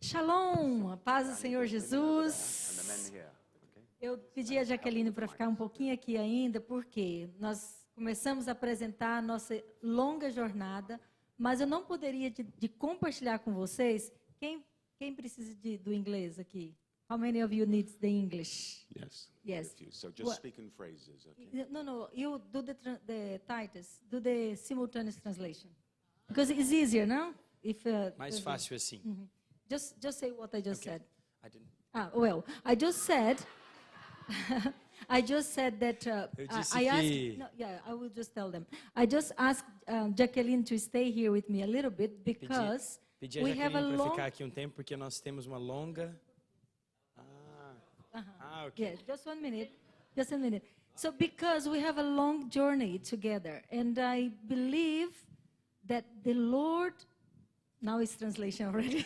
Shalom, a paz do Senhor Jesus. Eu pedi a Jaqueline para ficar um pouquinho aqui ainda, porque nós começamos a apresentar a nossa longa jornada, mas eu não poderia de compartilhar com vocês. Quem precisa do inglês aqui? How many of you need the English? Yes. So just speak in phrases, okay? No. You do the titles, do the simultaneous translation, because it's easier, no? If Mais fácil assim. Just say what I just said. I didn't. I just said. I just said that Eu disse I asked. que- No, I will just tell them. I just asked Jacqueline to stay here with me a little bit because Pedi a we have a Jaqueline para long. ficar aqui um tempo porque nós temos uma longa. Ok. Yeah, just 1 minute. Just a minute. So because we have a long journey together, and I believe that the Lord. Now it's translation already.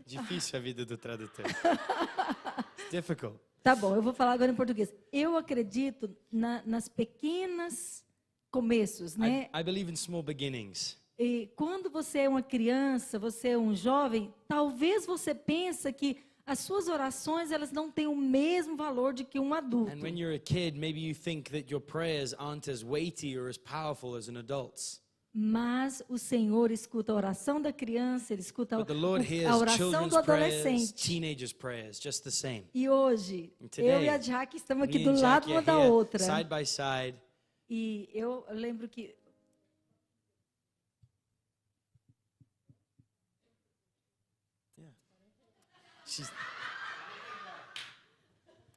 Difícil a vida do tradutor. It's difficult. Tá bom, eu vou falar agora em português. Eu acredito nas pequenas começos, né? I believe in small beginnings. E quando você é uma criança, você é um jovem, talvez você pense que as suas orações elas não têm o mesmo valor de que um adulto. And when you're a kid, maybe you think that your prayers aren't as weighty or as powerful as an adult's. Mas o Senhor escuta a oração da criança, Ele escuta But the Lord a hears oração children's do prayers, adolescente. teenagers' prayers, just the same. E hoje, today, eu e a Jaque estamos aqui Me do and lado Jackie uma are da here, outra. side by side. E eu lembro que She's,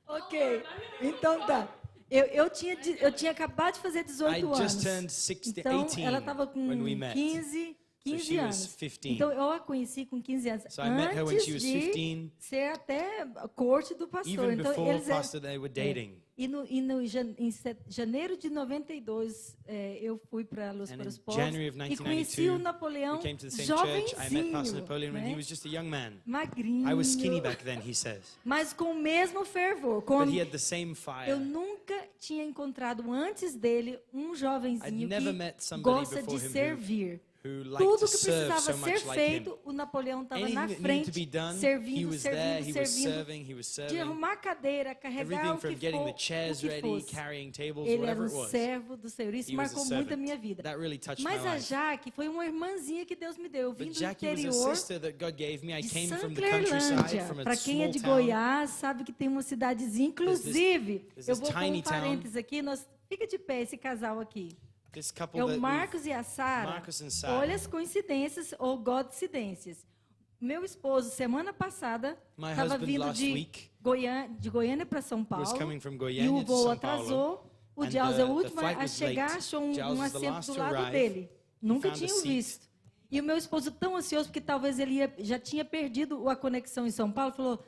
Ok, então tá. Eu tinha acabado de fazer 18 I anos. just turned 16, Então, 18 ela estava com when we met. 15 So she was anos. 15. Então, eu a conheci com 15 anos. So I met her when she was Antes 15. de ser até a corte do pastor. Even Então, before eles pastor, they were dating. em janeiro de 92, eu fui para Luz And para os in Povos January of e conheci o 1992, Napoleão we came to the same church. I met Pastor jovenzinho, Napoleon when he né? was just a young man. Magrinho, I was skinny back then, he says. mas com o mesmo fervor. But he had the same Eu fire. nunca tinha encontrado antes dele um jovenzinho I'd never que met somebody gosta de before him servir. who liked Tudo to que serve precisava so ser much like him. feito, o Napoleão estava Anything na that needed frente, to be done, he servindo, was there, he was servindo, serving, he was de serving. arrumar cadeira, carregar Everything o from que getting for, the chairs o que ready, fosse. carrying tables, Ele era whatever um it was. servo do Senhor. Isso He was a marcou muito a servant. minha vida. That really touched Mas my a life. Jaque foi uma irmãzinha que Deus me deu. Eu vim But do Jackie was a interior sister that God gave me. I de came from the Sanclerlândia. countryside, from a Para quem é small de town. Goiás, sabe que tem uma cidadezinha. Inclusive, there's eu this vou pôr um tiny town. parênteses aqui. Fica de pé esse casal aqui. This couple É o that Marcos e a Sara. Marcos and Sarah. Olha as coincidências ou godcidências. Meu esposo, semana passada, My estava husband vindo last de week Goiânia para São Paulo. was coming from E Goiânia o to voo São Paulo. atrasou. O And Giles é o the último flight a was chegar, late. achou Giles um was the assento last do to lado arrive. dele. Nunca found a tinha o seat. visto. E o meu esposo, tão ansioso, porque talvez ele já tinha perdido a conexão em São Paulo, falou,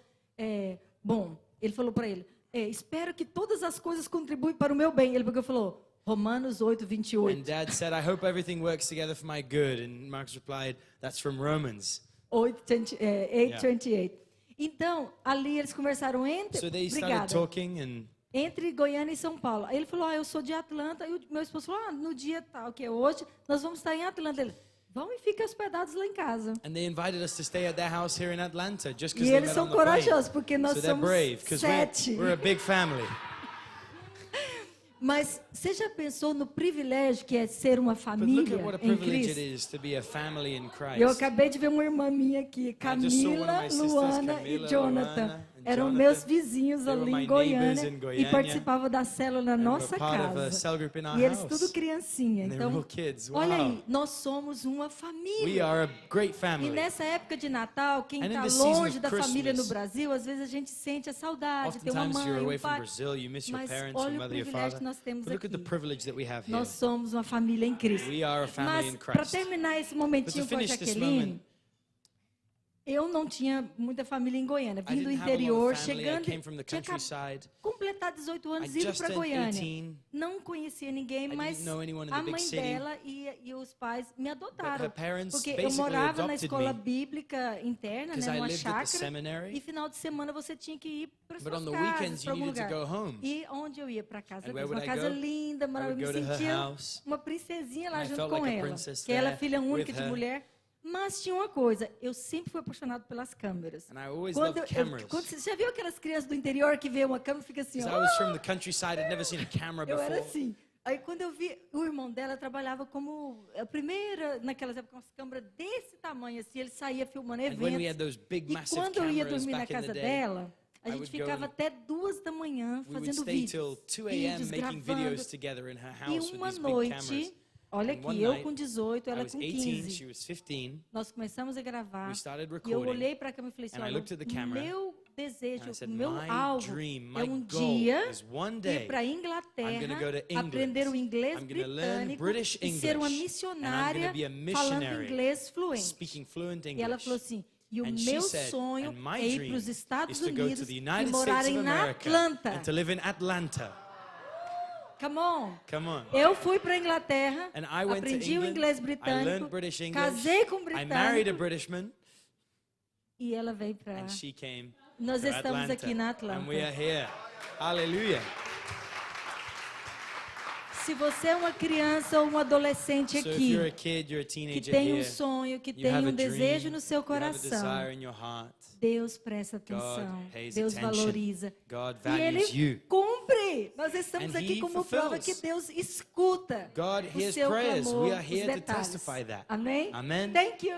ele falou para ele, espero que todas as coisas contribuem para o meu bem. Ele falou, Romanos 8, And 28. Dad said, I hope everything works together for my good. And Marcus replied, that's from Romans. 8:28. Então, ali eles conversaram So they started obrigada, talking and entre Goiânia e São Paulo. Aí ele falou, eu sou de Atlanta. E o meu esposo falou, no dia tal, que é hoje, nós vamos estar em Atlanta. Ele, vão e fiquem hospedados lá em casa. they invited us to stay at their house here in Atlanta just E because they eles met são on the plane. corajosos, porque nós So they're somos brave because 7. we're a big family. Mas você já pensou no privilégio que é ser uma But look família at what a em privilege it Cristo? is to be a family in Christ. Eu acabei de ver uma irmã minha aqui, just saw one of Camila, my sisters, Luana Camila, e Jonathan. Luana and Eram Jonathan. meus vizinhos They were ali my em Goiânia neighbors in e Goiânia. participavam da célula na were nossa part of a casa. cell group in our E eles house. tudo criancinha. And they Então, were all kids. olha Wow. aí, nós somos uma We família. are a great E family. nessa época de Natal, quem And in está the season longe of da família no Christmas, Brasil, às vezes a gente sente a saudade, ter uma Oftentimes mãe, you're away um from pai. Brazil, you miss your Mas parents, your olha o mother, your privilégio father. que nós temos But look at the aqui. privilege that we have here. Nós somos uma família em Cristo. We are a family Mas, in para Christ. terminar esse But momentinho to com a finish this Jaqueline, moment, eu não tinha muita família em Goiânia. I Vim do didn't have a lot interior, of family. I chegando, came from the tinha countryside. completado 18 anos, I indo just para turned Goiânia. 18. Não conhecia ninguém, I mas didn't know anyone in the a big mãe city. dela e os pais me adotaram. But her parents Porque eu basically morava na adopted escola me. bíblica interna, Because né, I numa lived at the chácara. seminary. E final de semana você tinha que ir para But suas on the casas, weekends, para you algum needed to lugar. go home. E onde eu ia para casa And deles, where uma would I casa go? linda, I would maravilhosa. go Me to her sentia house. uma princesinha lá And I junto felt com like a ela. princess Que ela é there filha única with de her. mulher. Mas tinha uma coisa, eu sempre fui apaixonado pelas câmeras. And I always loved cameras. Você já viu aquelas crianças do interior que vê uma câmera e fica assim, Because I was from the countryside, I'd never seen a camera eu era before. assim. Aí quando eu vi, o irmão dela trabalhava como a primeira, naquelas épocas, umas câmeras desse tamanho, assim, ele saía filmando And when we eventos. had those big, E massive quando eu ia cameras dormir na back in the casa day, dela, a I gente would go ficava and até 2 da manhã we would fazendo stay till vídeos. 2 a.m. Vídeos, making gravando. videos together in her E house with uma these big cameras. noite, olha And one aqui, eu night, com 18, I ela was com 18, 15. she was 15, Nós começamos a gravar. we started E eu recording. olhei para a câmera e falei assim, And I olha, looked at the camera, meu desejo, and I said, o meu my alvo dream, é my um goal dia is one ir day para a I'm Inglaterra, gonna go to England. aprender o inglês I'm gonna learn britânico British e ser uma English. missionária And I'm gonna be a falando missionary, inglês fluente. speaking fluent E ela English. falou assim, e o And she meu said, sonho and my é ir dream para os Estados is to go to Unidos the e United States morarem of na America Atlanta. and to live in Atlanta. Come on. Come on. Eu fui para a Inglaterra, And I went to aprendi o England, inglês I britânico, learned British English, casei com um I married a britânico Britishman, e ela veio para... and she came Nós to estamos Atlanta. aqui na Atlanta. And we are here. Hallelujah. Se você é uma criança ou um adolescente So if aqui, you're a kid, you're a que teenager tem um here, sonho, que you tem have a um desejo dream, no seu you have a coração, desire in your heart, Deus presta atenção, God pays Deus attention. valoriza. God E Ele values you. cumpre. Nós estamos And aqui He como prova fulfills. que Deus escuta God o hears seu prayers. clamor, We are os here to detalhes. testify that. Amém? Amen. Thank you.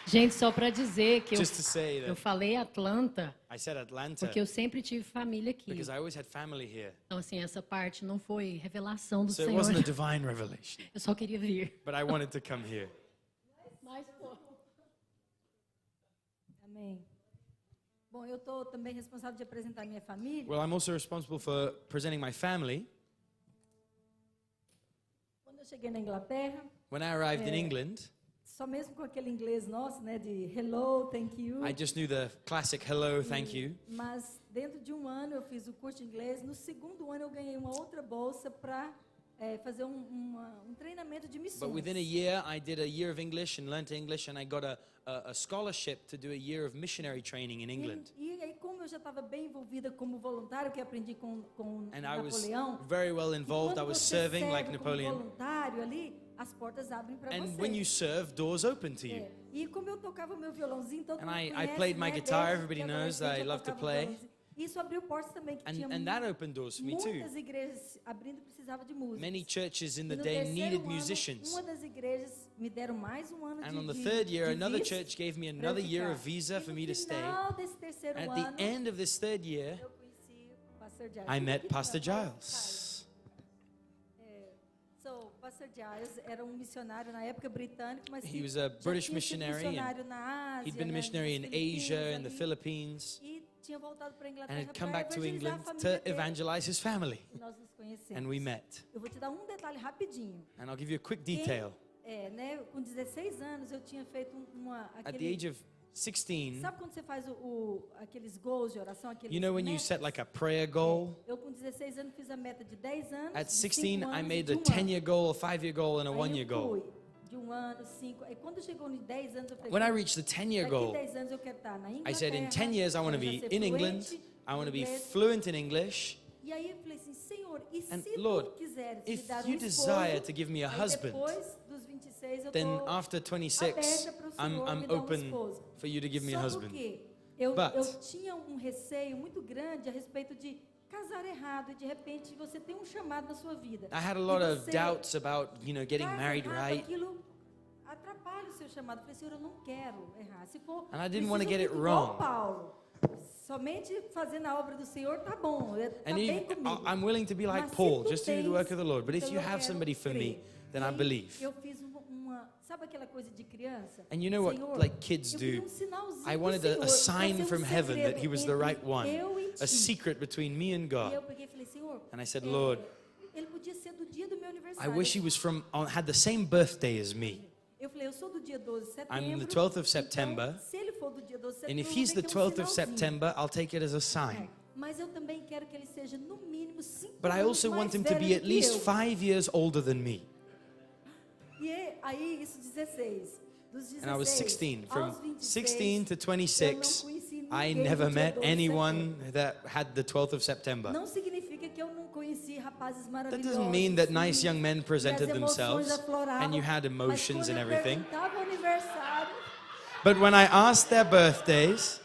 Gente, só para dizer que Just to say eu that falei Atlanta, I said Atlanta porque eu sempre tive família aqui. because I always had family here. Então, assim, essa parte não foi revelação do So it Senhor. wasn't a divine revelation, Eu só queria vir. but I wanted to come here. Mas, pô. Amém. Bom, eu estou também responsável de apresentar minha família. Well, I'm also responsible for presenting my family. Quando eu cheguei na Inglaterra, When I arrived in England, só mesmo com aquele inglês nosso, né, de hello, thank you. I just knew the classic hello, thank you. Mas dentro de um ano eu fiz o curso de inglês. No segundo ano eu ganhei uma outra bolsa para fazer um treinamento de missões. But within a year, I did a year of English and learnt English, and I got a scholarship to do a year of missionary training in England. E aí, como eu já estava bem envolvida como voluntário, que aprendi com And I was Napoleão, very well involved. I quando was você serving like serve Napoleon. como voluntário ali, as portas abrem para And você. when you serve, doors open to you. E como eu tocava meu violãozinho, todo And mundo I conhece, played my né, guitar, desde everybody que knows that I adolescente eu love to tocava play. violãozinho. Isso abriu portas também, que tinha And that opened doors for me too. muitas igrejas abrindo e precisava de música. Many churches in E the no day terceiro needed ano, musicians. uma das igrejas me deram mais um ano And de on the de- third year, de another visto church gave me pra eu another year ficar. of visa E for no me to stay. final desse terceiro And at ano, the end of this third year, eu conheci o Pastor Giles. I met Fica Pastor pra trás, Giles. So, Pastor Giles era um missionário na época britânico, mas He que was a já British tinha sido missionary, and missionário na Ásia, He'd been a né, missionary in nas Filipinas Asia and the ali, Philippines, e tinha voltado para a and Inglaterra had come para back to evangelizar a England família to dele. evangelize his family. E nós nos conhecemos. And we met. Eu vou te dar um detalhe rapidinho. And I'll give you a quick detail. Né, com 16 anos eu tinha feito At the age of 16, Sabe quando você faz aqueles goals de oração, aqueles you know when you metas? set like a prayer goal? Eu com 16 anos fiz a meta de 10 anos, At de 16, 5 I anos e made de a 1 ano. 10-year goal, a 5-year goal, and a Aí 1-year eu goal. fui de 1 ano, 5. Aí quando chegou nos 10 anos eu falei, When I reached the 10-year daqui goal, 10 anos eu quero estar na Inglaterra. I said, in 10 years, I want to eu já be ser in England, fluente I want to be inglês. fluent in English, E aí eu falei assim, Senhor, e and se Lord, tu quiseres if me dar you um desire esposo, to give me a aí husband, depois dos 26 eu then tô after 26, aberta pro Senhor me I'm dar um open esposo. for you to give me a Só husband. porque eu But- tinha um receio muito grande a respeito de casar errado e de repente você tem um chamado na sua vida. I had a E lot of você doubts about, getting casa married errado, right. Aquilo atrapalha o seu chamado. Eu falei, Senhor, eu não quero errar. Se for, And I didn't preciso wanna get it ficar igual wrong. Paulo. Somente fazendo a obra do Senhor tá bom, tá And bem even, comigo. I'm willing to be like Mas se Paul, tu just to do the tens, work of the Lord. But if então you eu have quero somebody for me, crer. then E I aí, believe. Eu fiz sabe aquela coisa de criança? And you know what, Senhor, like kids eu queria do? um sinalzinho I do wanted Senhor, a pra sign ser from heaven segredo that he was the entre right one, eu e a ti. secret between me and E God. eu peguei e falei, Senhor, And I said, Lord, ele podia ser do dia do meu I aniversário. wish he was had the same birthday as me. Eu falei, eu sou do dia 12 de setembro. I'm the 12th of September. Então, se ele for do dia 12 de And setembro, if eu he's vou the ver que é um 12th of sinalzinho. September, I'll take it as a sign. Mas eu também quero que ele seja no mínimo 5 But I anos also mais want him to velho be do at que least eu. 5 years older than me. E aí, isso 16. Dos 16 And I was 16. aos From 26, 16 to eu não 26, conheci I ninguém never do dia met 12 de anyone setembro. that had the 12th of September. Não significa que porque eu não conheci rapazes That maravilhosos. doesn't mean that nice young men e presented as emoções themselves afloravam, and you had emotions mas and quando eu everything. perguntava o aniversário, But when I asked their birthdays,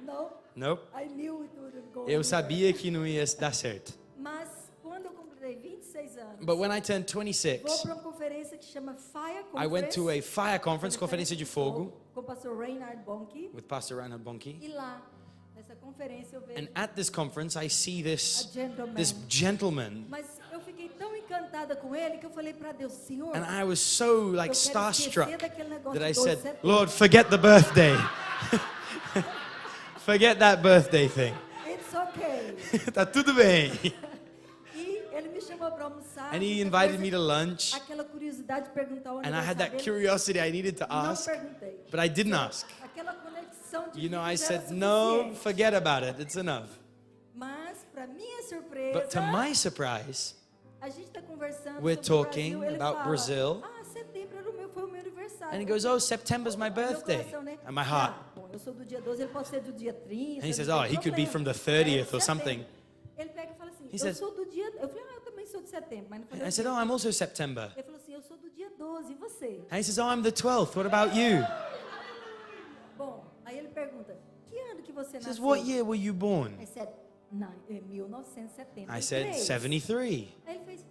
não, nope, I knew it wouldn't go eu anywhere. sabia que não ia dar certo. Mas quando eu completei 26 anos, But when I turned vou 26, para uma conferência que chama Fire Conference. I went to a fire conference, conferência de fogo, com o pastor Reinhard Bonnke. with Pastor Reinhard Bonnke. E lá, nessa conferência, eu vejo And at this conference, I see a this gentleman. gentleman, Mas eu fiquei tão encantada com ele que eu falei para Deus, Senhor, and I was so eu like quero starstruck esquecer daquele negócio that I de 12 said, de setembro. Lord, forget the birthday. Forget that birthday thing. It's okay. Tá tudo bem. E ele me chamou para almoçar. And he muita invited coisa, me to lunch, aquela curiosidade de perguntar o and I had that aniversário dele. curiosity I needed to Não ask, perguntei. but I didn't ask. Aquela conexão de You know, I vida era said, no, suficiente. forget about it. It's enough. Mas, para minha surpresa, But to my surprise, a gente está conversando we're sobre o talking Brasil, ele about fala, Brazil. Setembro foi o meu aniversário. And he goes, oh, September's my Meu birthday. coração, né? And my heart. Bom, eu sou do dia 12, ele pode ser do dia 30. And he says, não oh, tem he could be problema. from the É, 30th or setembro. something. Ele pega e fala assim, He eu says- sou do dia... Eu falei, eu também sou de setembro, mas não falei And I o said, dia. oh, I'm also September. Ele falou assim, eu sou do dia 12, e você? And he says, oh, I'm the 12th. What about you? Bom, aí ele pergunta, que ano que você He says, nasceu? what year were you born? I said, 1973. I said, 73. Aí ele fez,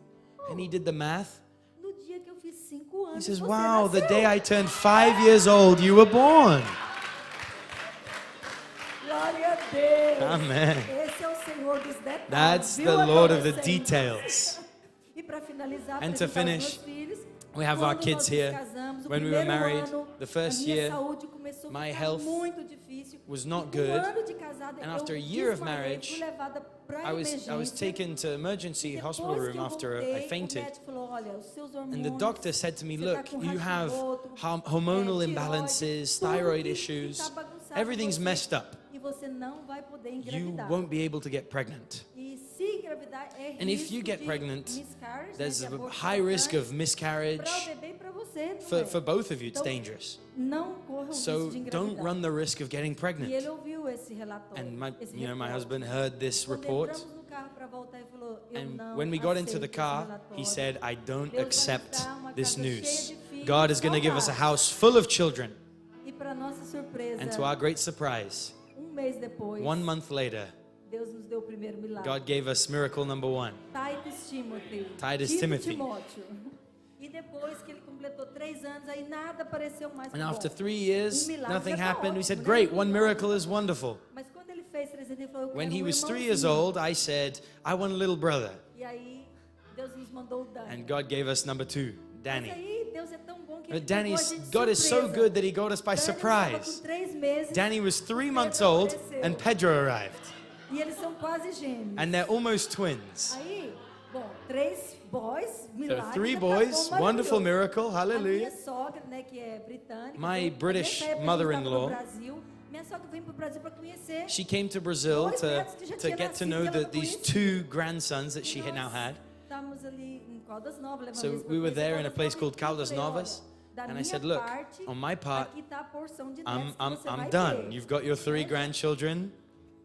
And he did the math. no dia que eu fiz 5 He anos, says, você wow, the nasceu. day I turned 5 years old, you were born. Glória a Deus. Amen. Esse é o Senhor dos detalhes. That's viu, the Lord of the adolescente? details. E para finalizar, And to apresentar os finish, meus filhos, we have our quando kids nós here. nos casamos, o When we were primeiro married, ano, the first a minha year, saúde começou a my ficar health muito difícil. was not E good. ano de casada, And eu after a year of desmaiei, marriage, fui levada pra I was emergência. taken to emergency Depois hospital que room eu after voltei, I fainted. O médico falou, olha, os seus And the hormônios, doctor said to me, você tá look, com you have Hashimoto, hormonal tireoide, imbalances, tudo thyroid que issues, tá bagunçado everything's em você, messed up. E você não vai poder You engravidar. won't be able to get pregnant. E se engravidar é And if risco you get de pregnant, miscarriage, There's né, a de aborto high risk espontâneo, of miscarriage. Para o bebê e para você For também. both of you, it's Então, dangerous. Não corra o So risco de don't engravidar. run the risk of getting E pregnant. ele ouviu esse relatório. And my, esse you know, my reporte. husband heard this Quando report. entramos no carro para voltar, ele falou, eu And não when we got into aceito the esse car, relatório. he said, I don't Deus vai nos accept dar uma this casa news. cheia de filhos God is going to give us a saudáveis. house full of children. E para nossa surpresa, And to our great surprise, mês depois, 1 month later, Deus nos deu o primeiro milagre. God gave us miracle number 1. Titus Timothy. Titus Tito Timothy. Timóteo. E depois que ele completou 3 anos, aí nada pareceu mais que And after bom. 3 years, milagre nothing já tá happened. We ótimo, said, né? great, one miracle is wonderful. Mas quando ele fez 3 anos, ele falou, eu When quero he um was 3 years irmãozinho. old, I said, I want a little brother. E aí Deus nos mandou o Dani. And God gave us number 2, Mas Danny. aí Deus é tão bom que ele But pegou a Danny's, gente de God is so surpresa. good that he got us by Dani estava surprise. com 3 meses, Danny was 3 months Pedro old apareceu. and Pedro arrived. E eles são quase gêmeos. And they're almost twins. Aí, bom, 3 boys, So milagre. 3 já tá boys, bom, wonderful maravilhoso. miracle, A minha hallelujah. sogra, né, que é britânica, My veio- British nessa época a gente mother-in-law, tava no Brasil. Minha sogra veio para o Brasil para conhecer. She came to Brazil Dois netos que já to tinha get to nascido, know que ela não these conhecia. 2 grandsons that she E had now nós had. Estávamos ali em Caldas Novas, levando So eles pra we were conhecer there in a Caldas place Novas, called e eu Caldas falei, olha, Novas. da And I minha said, look, parte, on my part, aqui tá a porção de netos que I'm você vai done. ter. You've got your 3 Né? grandchildren.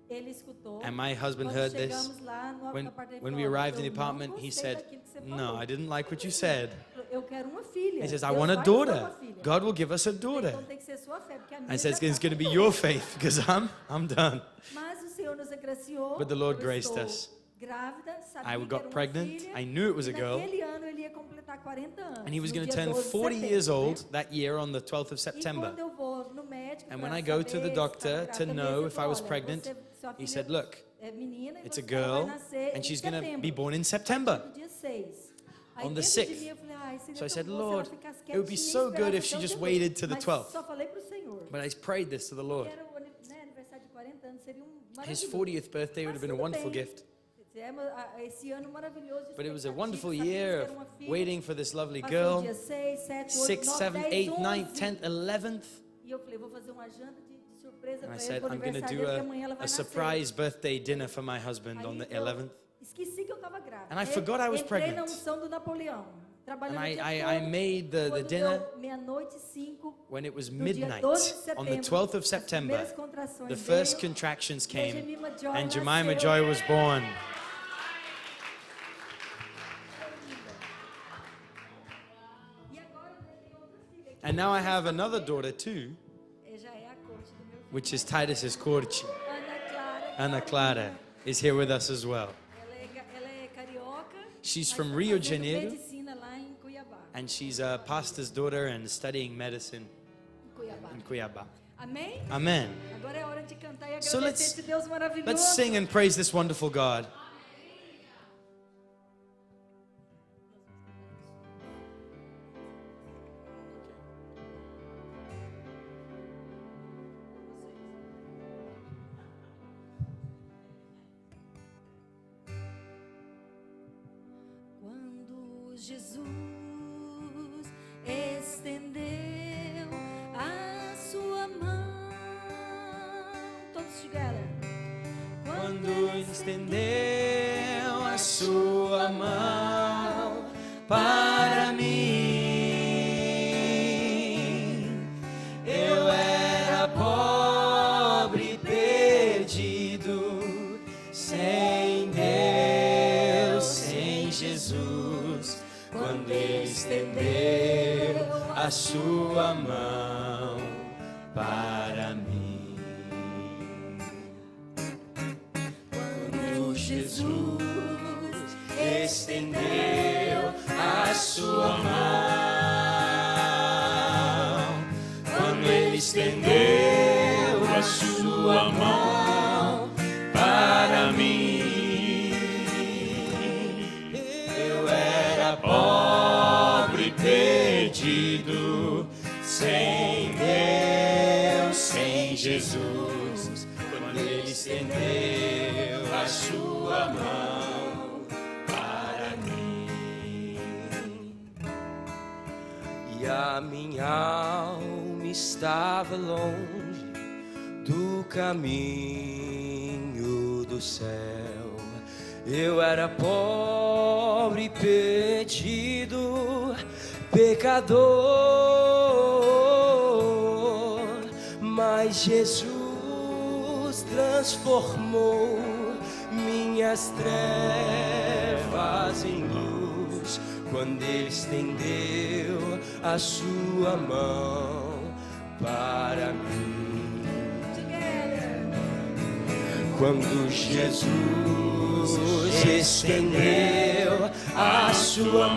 Ele escutou. And my husband Quando heard this. chegamos lá no When, apartamento, ele when we falou, arrived in "Eu the não apartment, he gostei said, daquilo que você no, falou." I didn't like what you Eu said. Eu quero uma filha. He says, I Deus want a vai nos dar uma daughter. filha. God will give us a daughter. Então tem que ser sua fé, porque a minha I said, já it's tá going to be com your Deus. faith because I'm done. Mas o Senhor nos agraciou. But the Lord eu graced estou us. grávida, sabia I que got era uma pregnant. filha, I knew it was e a girl. naquele ano ele ia completar 40 anos. And he was no going to dia turn 12 de 40 years setembro, old né? that year on the 12th of E September. quando eu vou no médico And pra when I go to saber the se doctor estava to grávida know mesmo, if I was olha, pregnant, sua he filha said, look, é menina e it's a ela vai girl nascer and em she's going to setembro, be born in no September. dia 6. Aí On the dentro de 6th. mim eu falei, ai, seria So I tão said, bom se ela Lord, ficasse it would be quietinha e so good esperasse if she até o just dia waited 12. to the Mas 12th. só falei pro Senhor. But I prayed this to the Que Lord. era o aniversário de 40 anos, seria His maravilhoso. 40th birthday would have been a Mas tudo wonderful bem. gift. Esse ano maravilhoso. de But it was a expectativa, wonderful sabíamos year ter of uma filha. waiting for this lovely Passou girl. dia 6, 7, 8, 6th, 9, 7th, 10, 8th, 9th, 11. 10th, 11th. E eu falei, vou fazer uma janta de surpresa And I para ele said, pro I'm going to aniversário do dele, que amanhã ela vai a nascer. surprise birthday dinner for my husband on the Aí eu 11th. esqueci que eu estava grávida. And I forgot I was Entrei na pregnant. unção do Napoleão. Trabalhando And o I dia todo. made the Quando dinner deu meia-noite e 5, when it was no dia midnight 12 de on the setembro, 12th of as September. primeiras contrações The first veio, contractions e a came Jemima Joy and Jemima nasceu. Joy was born. And now I have another daughter too, Já é a corte do meu filho. which is Titus's corte. Ana Clara. Ana Clara is here with us as well. Ela é carioca. She's mas from tá Rio de fazendo Janeiro. medicina lá em Cuiabá. And she's a pastor's daughter and studying medicine Cuiabá. in Cuiabá. Amém? Amen. Agora é hora de cantar e So agradecer esse Deus maravilhoso. let's sing and praise this wonderful God. Quando Jesus estendeu a sua mão, todos together. Quando estendeu a sua mão para mim, eu era pobre e perdido, sem Deus, sem Jesus. Quando Ele estendeu a sua mão para mim. Quando Jesus estendeu a sua mão, quando Ele estendeu a sua mão para mim, eu era pobre e perdido, sem Deus, sem Jesus. Quando Ele estendeu a sua mão para mim, e a minha alma estava longe do caminho do céu. Eu era pobre e perdido, pecador, mas Jesus transformou minhas trevas em luz, quando Ele estendeu a sua mão para mim. Quando Jesus estendeu a sua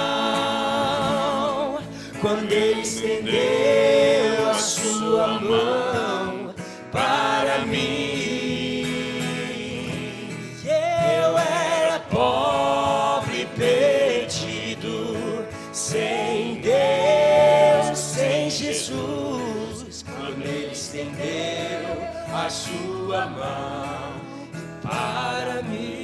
mão, quando Ele estendeu a sua mão para mim, eu era pobre e perdido, sem Deus, sem Jesus. Quando Ele estendeu a sua mão para mim.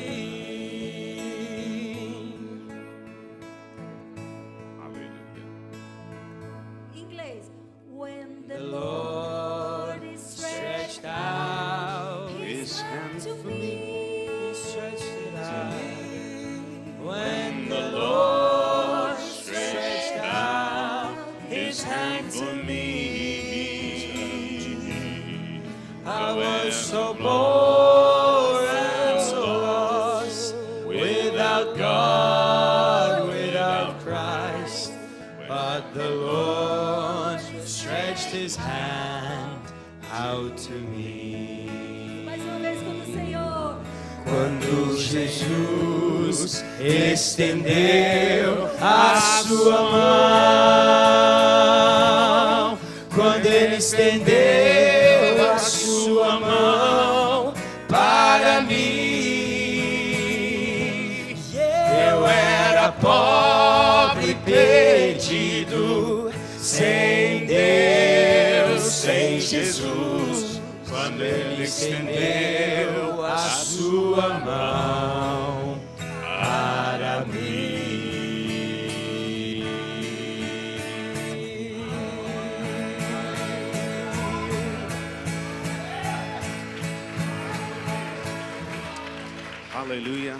Em inglês. When the Lord Lord stretched out His hand to me. He stretched it out. When the Lord stretched out His hand to me, I was so poor and so lost, without God, without Christ. But the Lord stretched His hand out to me. Mais uma vez como o Senhor. Quando Jesus estendeu a sua mão, quando Ele estendeu a sua mão para mim, eu era pobre e perdido, sem Deus, sem Jesus. Quando Ele estendeu a sua mão para mim. Hallelujah.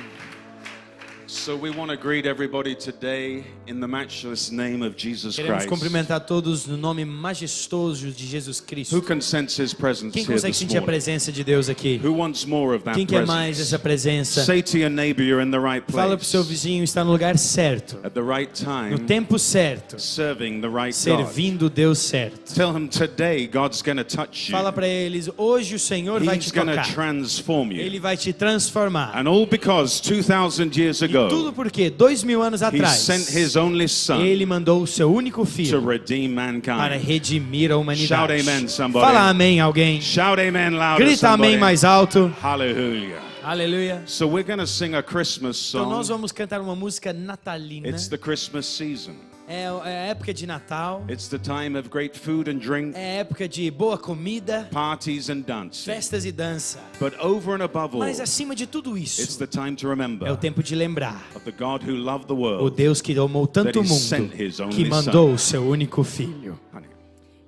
So we want to greet everybody today in the matchless name of Jesus Queremos Christ. cumprimentar todos no nome majestoso de Jesus Who Cristo. can sense His presence Quem here consegue this sentir a morning? presença de Deus aqui? Who wants more of that Quem quer mais presence? essa presença? Say to your neighbor you're in the right Fala pro seu place, vizinho, está no lugar certo, at the right no time, tempo certo, serving the right God. servindo o Deus certo. Tell him today God's going to touch you. Fala para eles, hoje o Senhor vai He's te going to tocar. transform you. Ele vai te transformar. And all because 2,000 years E tudo ago, porque 2000 anos He atrás, sent His only Son Ele mandou o seu único to filho redeem para mankind. redimir a Shout humanidade. amen, somebody. Fala amém, alguém. Shout amen louder, Grita somebody. amém mais alto. Hallelujah. Aleluia. So we're going to sing a Christmas Então nós song. vamos cantar uma música natalina. It's the Christmas season. É a época de Natal. It's the time of great food and drink, É a época de boa comida, parties and dancing. festas e dança. But over and above all, Mas acima de tudo it's isso, the time to é o remember tempo de lembrar of the God who loved the o world. Deus que amou tanto that o he mundo sent his only que mandou o seu único filho. Honey.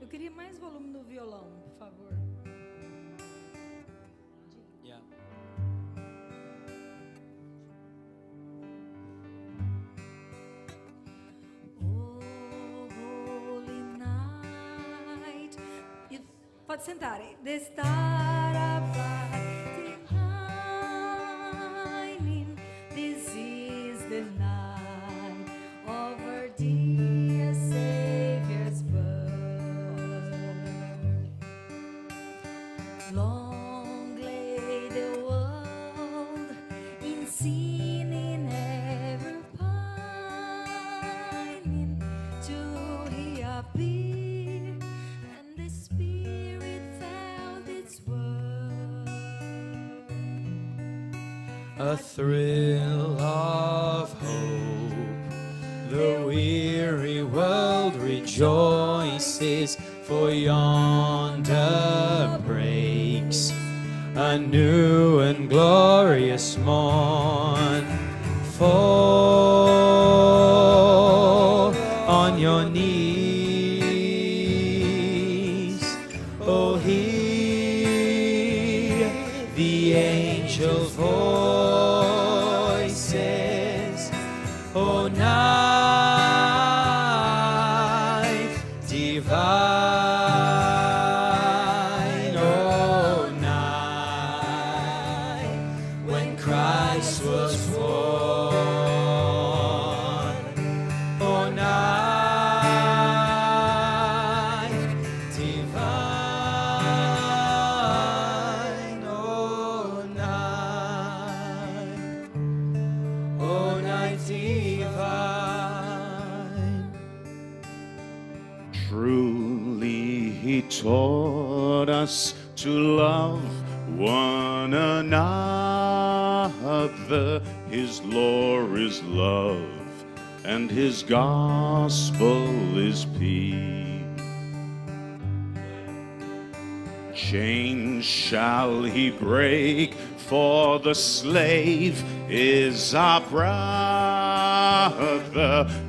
Eu queria mais volume no violão, por favor. Oh, holy night. Pode sentar. The star abiding shining. This is the night of our dear Savior's birth. Long lay the world in sin, in ever pining, till He appeared, and the Spirit felt its word. A thrill of hope, the weary world rejoices, for yonder breaks a new and glorious morn. Fall on your knees, oh hear the angel voices, oh night divine, oh night when Christ was born, oh night divine, oh night divine. Truly He taught us to love one another. His law is love, and His gospel is peace. Chains shall He break, for the slave is our brother,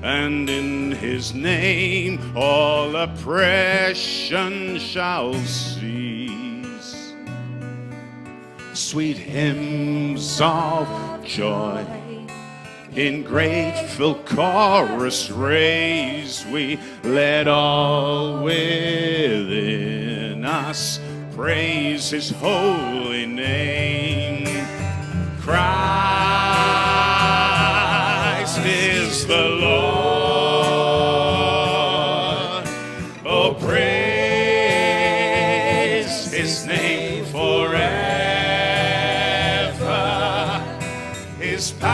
and in His name all oppression shall cease. Sweet hymns of joy in grateful chorus raise we, let all within us praise His holy name. Christ is the Lord. Oh, praise His name forever. His power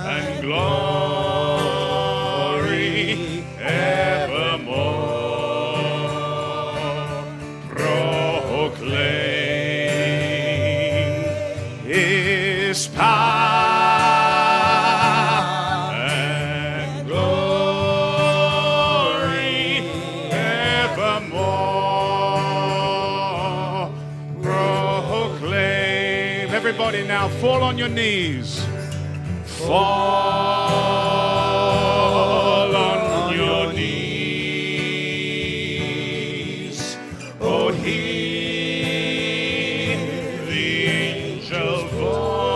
and glory evermore. Proclaim His power and glory evermore. Proclaim. Everybody now fall on your knees. Fall on your knees. Oh, hear the angel voice.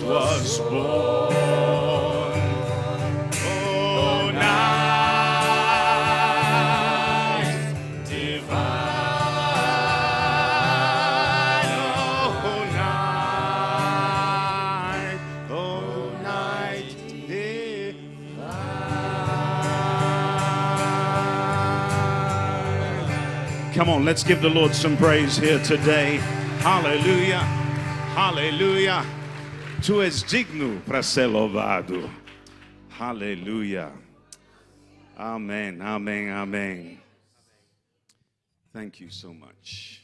was born. Oh, night divine. Oh, night divine. Come on, let's give the Lord some praise here today. Hallelujah. Hallelujah. Tu és digno para ser louvado. Hallelujah. Amen. Amen. Amen. Thank you so much.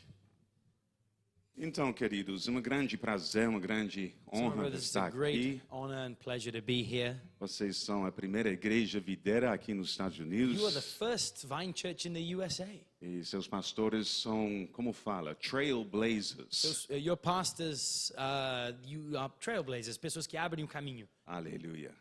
Então, queridos, um grande prazer, uma grande So, my honra brothers, it's estar a great aqui. honor and pleasure to be here. Vocês são a primeira igreja videira aqui nos Estados You are the Unidos. first Vine Church in the USA. E seus pastores são, como fala, trailblazers. Your pastors, you are trailblazers, pessoas que abrem o caminho. Hallelujah.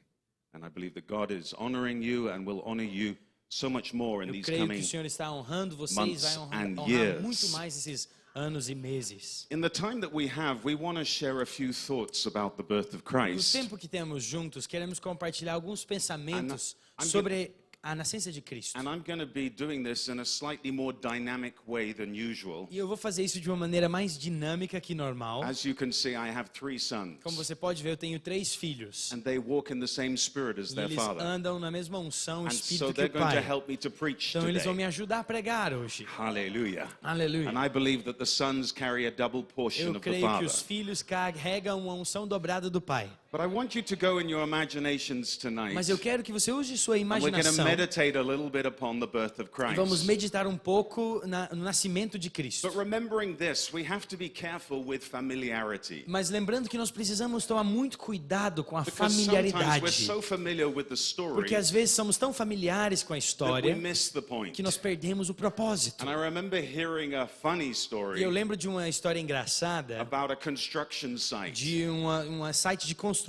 And I believe that God is honoring you and will honor you so much more in Eu these creio que coming o Senhor está honrando vocês, months vai and honrar years. muito mais esses anos e meses. In the time that we have, we want to share a few thoughts about the birth of No Christ. tempo que temos juntos, queremos compartilhar alguns pensamentos I'm sobre a nascença de Cristo. And I'm going to be doing this in a slightly more dynamic way than usual. E eu vou fazer isso de uma maneira mais dinâmica que normal. As you can see, I have 3 sons. Como você pode ver, eu tenho 3 filhos. And they walk in the same spirit as E their eles father. andam na mesma unção, And espírito so que they're o going to Pai. help me to preach Então eles vão me today. ajudar a pregar hoje. Hallelujah. Aleluia. And I believe that the sons carry a double portion Eu of the creio que father. os filhos carregam uma unção dobrada do Pai. But I want you to go in your imaginations tonight. Mas eu quero que você use sua And we're going to imaginação. meditate a little bit upon the birth of E vamos Christ. meditar um pouco no nascimento de Cristo. But remembering this, we have to be careful with familiarity. Mas lembrando que nós precisamos tomar muito cuidado com a Because sometimes we're familiaridade. so familiar with the story Porque às vezes somos tão familiares com a that we história miss the point. que nós perdemos o propósito. And I remember hearing a funny E eu story lembro de uma história engraçada about a construction site. de uma site de construção.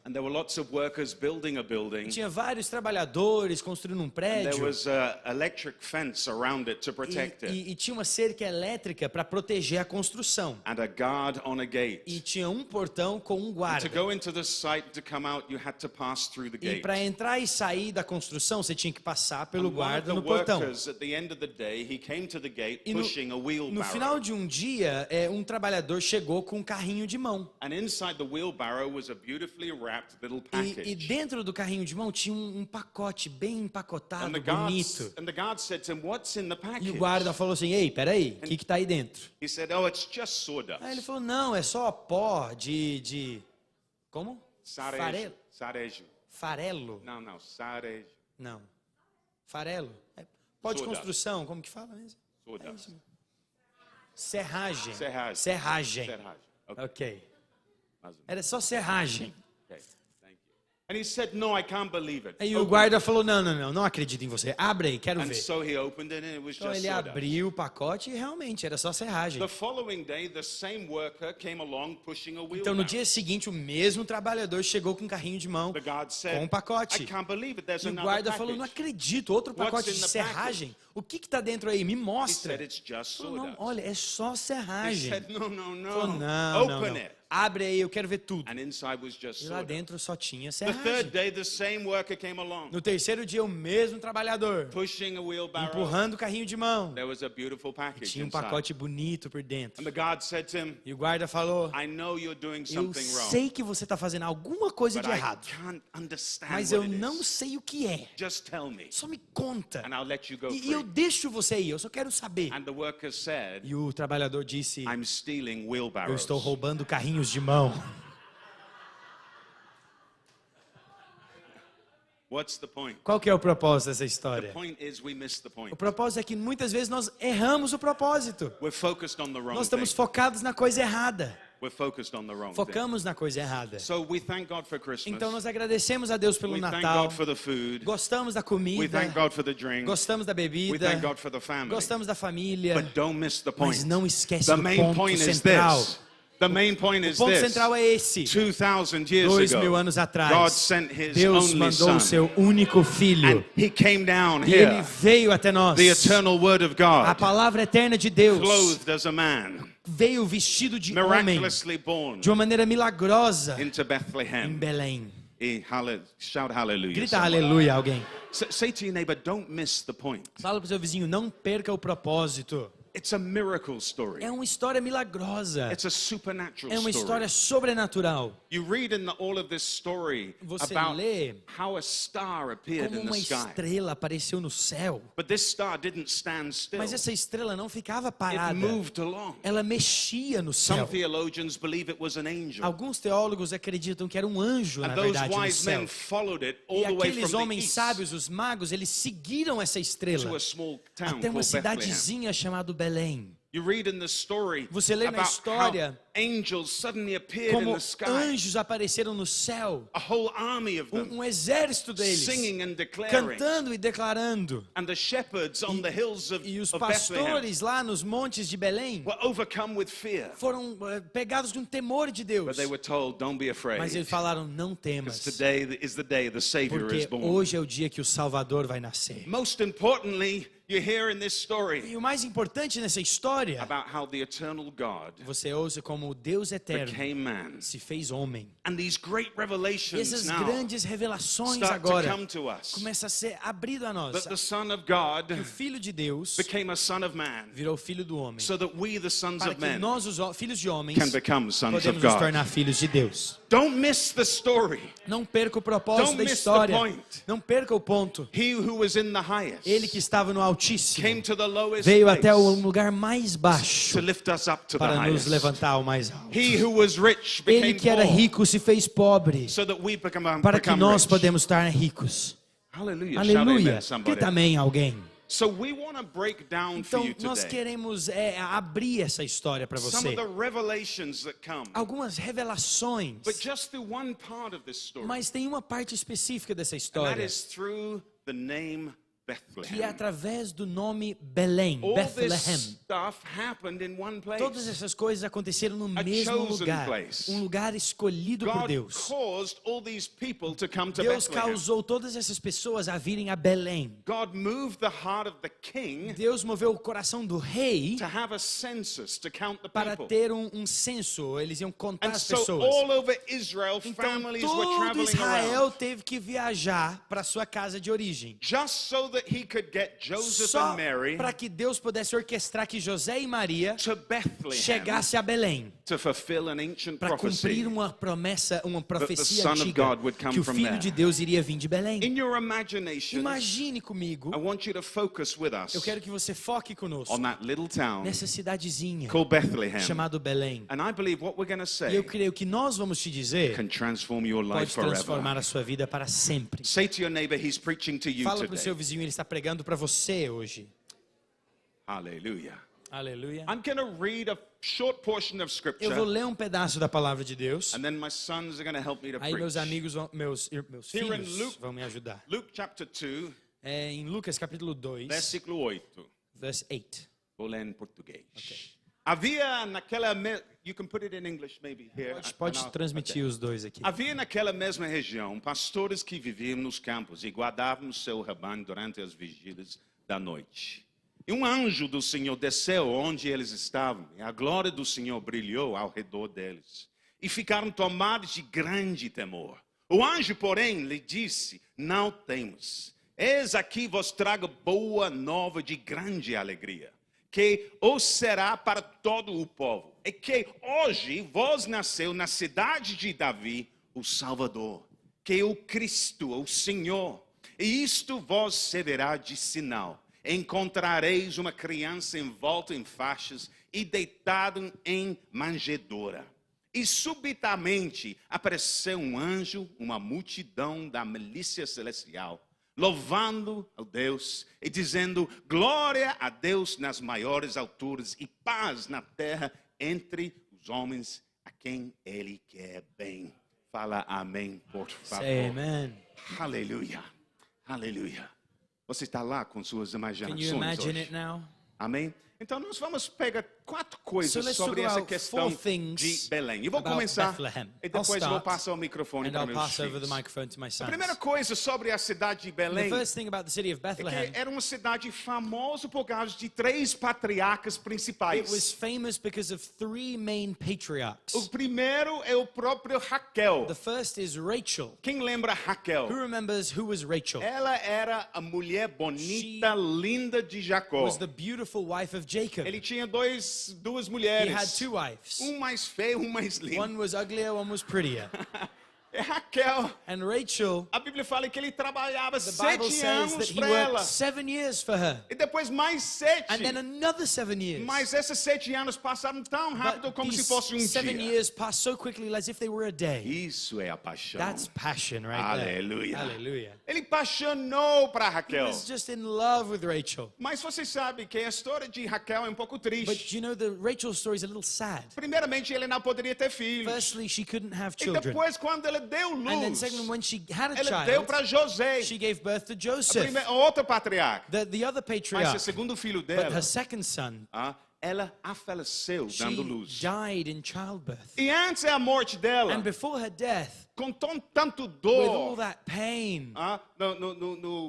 And there were lots of workers building a building. Tinha vários trabalhadores construindo um And there prédio. was an electric fence around it to protect it. E tinha uma cerca elétrica para proteger a construção. And a guard on a gate. E tinha um portão com um To guarda. go into the site, to come out, you had to pass through the E gate. para entrar e sair da construção, você tinha que passar pelo And one of guarda the no portão. workers, at the end of the day, he came to the gate E no, pushing a no wheelbarrow. final de um dia, um trabalhador chegou com um carrinho de mão. And inside the wheelbarrow was a beautifully wrapped little E package. dentro do carrinho de mão tinha um pacote bem And empacotado, the bonito. guard said to him, "What's in the E package?" o guarda falou assim: "Ei, peraí, o que está aí dentro?" He said, "Oh, it's just sawdust." Aí ele falou: "Não, é só pó de como? Sarejo. Sarejo. Farelo? Não, sarejo. Não. Farelo? Pó de Soda. construção, como que fala mesmo? Sawdust. Serragem. Serragem. Serragem. Serragem. Okay. Ok. Mais um. Era só serragem. Okay. Thank you. And he said, "No, I can't believe it." Aí o Open guarda falou: não acredito em você. Abre aí, quero it. And ver. so he opened it and it was Então just ele sawdust. abriu o pacote e realmente era só serragem. The following day, the same worker came along pushing a Então wheelbarrow. no dia seguinte o mesmo trabalhador chegou com um carrinho de mão The guard said, com um pacote. "I can't believe it. There's E o another guarda falou: não package." acredito, outro What's pacote in de the serragem. O que está dentro aí? Me He mostra. said, "It's just Falou, não, sawdust." olha, é só He serragem. said, "No, Falou: não. Open it." Abre aí, eu quero ver tudo. And inside was just E lá sawdust. dentro só tinha The third serragem. day, the same worker came along, No terceiro dia, o mesmo trabalhador pushing a wheelbarrow. empurrando o carrinho de mão. There was a beautiful package Tinha um inside. pacote bonito por dentro. And the guard said to him, E o guarda falou: "I know you're doing eu something wrong, sei que você está fazendo alguma coisa but de I errado, can't understand mas what eu it não is. sei o que é. Just tell me, Só me conta. and I'll let you go E eu free." deixo você ir, eu só quero saber. And the worker said, E o trabalhador disse: "I'm stealing eu wheelbarrows." estou roubando carrinhos de mão. What's the point? Qual que é o propósito dessa The história? point is we miss the point. O propósito é que muitas vezes nós erramos o propósito. We're focused on the wrong Nós estamos thing. focados na coisa errada. We're focused on the wrong thing. Focamos na coisa errada. So we thank God for Christmas. Então nós agradecemos a Deus pelo We thank Natal. God for the food. Gostamos da We comida. thank God for the drink. Gostamos da We bebida. thank God for the family. Gostamos da família. But don't miss the point. Mas não esquece The do main ponto point is central. this. The main point O is ponto this. central é esse. 2,000 years 2000 ago, anos atrás, God sent his Deus only mandou son. o seu único filho. And he came down E ele here, veio até nós. the eternal word of A God, palavra eterna de Deus clothed as a man, veio vestido de homem, miraculously born de uma maneira milagrosa, into em Bethlehem. Belém. Shout hallelujah. Grita someone. aleluia alguém. Say to your neighbor, don't miss the point. Fala pro seu vizinho, não perca o propósito. It's a miracle story. É uma história milagrosa. It's a supernatural É uma story. história sobrenatural. You read in all of this story Você about lê how a star appeared como in uma the sky. estrela apareceu no céu. But this star didn't stand still. Mas essa estrela não ficava It parada. moved along. Ela mexia no Some céu. theologians believe it was an angel. Alguns teólogos acreditam que era um anjo, na And those verdade, no wise céu. men followed it all E the way aqueles from the homens east sábios, os magos, eles seguiram essa to estrela a small town até uma called Bethlehem. cidadezinha chamada Belém. You read in the story Você lê na about história how angels suddenly appeared in como the sky. anjos apareceram no céu, A whole army of them um exército deles, singing and declaring. cantando e declarando. And the shepherds on the hills of E os Bethlehem pastores lá nos montes de Belém were overcome with fear. foram pegados com temor de Deus. But they were told, don't be afraid. Mas eles falaram, não Because temas, today is the day the Savior is porque born. hoje é o dia que o Salvador vai nascer. Most importantly, you hear in this story E o mais importante nessa história, about how the eternal God você ouça como o Deus eterno became man. se fez homem. And these great E revelations essas now grandes revelações start to agora come to us. começam a ser abrido a nós. That the Son of God O Filho de Deus became a son of man. virou filho do homem. So that we, the sons Para of que men, nós, os filhos de homens, can become sons of podemos nos God. tornar filhos de Deus. Don't miss the story. Não perca o propósito Don't da miss the história. point. Não perca o ponto. He who was in the highest Ele que estava no Altíssimo came to the lowest veio place até o lugar mais baixo to lift us up to the para nos highest. levantar ao mais alto. He who was rich Ele became que era poor rico se fez pobre so that we para que nós rich. podemos estar ricos. Hallelujah. Shout Aleluia. amen, somebody. Grita amém alguém. So we want to break down for Então you nós today queremos abrir essa história para some você. of the revelations that come. Algumas revelações. But just through one part of this story. Mas tem uma parte específica dessa And that história, is through the name que é Bethlehem. através do nome Belém, All this Bethlehem. stuff happened in one place. Todas essas coisas aconteceram no mesmo chosen lugar, place. um lugar escolhido por God Deus. caused all these people to come to Deus Bethlehem. causou todas essas pessoas a virem a Belém. God moved the heart of the king Deus moveu o coração do rei to have a census to count the para people. ter um censo, eles iam contar And as so pessoas. all over Israel, Então families were todo traveling Israel around teve que viajar para sua casa de origem. just so that he could get Joseph Só and Mary para que Deus pudesse orquestrar que José e Maria to Bethlehem chegasse a Belém to fulfill an ancient para prophecy. cumprir uma promessa, uma profecia Son of antiga, God would come que o from Filho there. de Deus iria vir de Belém. In your imagination, Imagine comigo, I want you to focus with us eu quero que você foque conosco on that little town nessa cidadezinha called Bethlehem. chamada Belém. And I believe what we're going to E eu say creio que nós vamos te dizer can transform your pode life forever. transformar a sua vida para sempre. Say to your neighbor, he's preaching to you Fala para o today. seu vizinho, ele está pregando para você hoje. Hallelujah. Aleluia. I'm going to read a short portion of Eu scripture, vou ler um pedaço da palavra de Deus. and then my sons are going to help me to Aí meus preach. amigos, meus Here in filhos Luke- vão me ajudar. Luke chapter 2, Em Lucas capítulo 2, versículo 8. verse 8. Vou ler em português. Havia naquela... You can put it in English maybe here. Pode And I'll- transmitir os dois aqui. Havia naquela mesma região pastores que viviam nos campos e guardavam o seu rebanho durante as vigílias da noite. E um anjo do Senhor desceu onde eles estavam, e a glória do Senhor brilhou ao redor deles. E ficaram tomados de grande temor. O anjo, porém, lhe disse: não temas. Eis aqui vos trago boa nova de grande alegria, que os será para todo o povo. E que hoje vos nasceu na cidade de Davi o Salvador, que é o Cristo, o Senhor. E isto vos servirá de sinal. Encontrareis uma criança envolta em faixas e deitado em manjedoura. E subitamente apareceu um anjo, uma multidão da milícia celestial, louvando a Deus e dizendo: glória a Deus nas maiores alturas e paz na terra entre os homens a quem Ele quer bem. Fala amém, por favor. Say amen. Aleluia, aleluia. Você está lá com suas Can you imaginações imagine hoje. it now? Amém? Então nós vamos pegar 4 coisas So let's sobre talk essa about questão 4 things de Belém. Eu vou about começar Bethlehem. e I'll depois vou start, passar o microfone and para I'll meus pass over the filhos. microphone to my A sons. primeira coisa sobre a cidade de Belém The first thing about the city of é que Bethlehem, era uma cidade famosa por causa de 3 patriarcas it was principais. famous because of 3 main patriarchs. O primeiro é o próprio Raquel. The first is Rachel. Quem lembra Raquel? Who remembers who was Rachel? Ela era a mulher bonita, linda de Jacó. Was the beautiful wife of Jacob. Ele tinha duas He had mulheres. 2 wives. Mais feio, mais lindo. One was uglier, one was prettier. É Raquel. And Rachel, A Bíblia fala que ele trabalhava the Bible 7 says that anos he para worked ela. 7 years for her. E depois mais 7. And then another 7 years. Mas esses 7 anos passaram tão rápido But como se these fosse 7 dia. years passed so quickly as if they were a day. Isso é a paixão. That's passion right Aleluia. there. Hallelujah. Ele apaixonou para He Raquel. was just in love with Rachel. Mas você sabe que a história de Raquel é um pouco But triste. you know, the Rachel story is a little sad. Primeiramente, ele não poderia ter filhos. Firstly, she couldn't have E children. depois, quando ela deu And then luz, secondly, when she had a ela deu child, para José, she gave birth to Joseph, outro patriarca. the other Mas o patriarch. segundo filho But dela, her second son, ela faleceu dando she luz. died in childbirth. E antes da morte dela, And before her death, com tanto with all dor, that pain,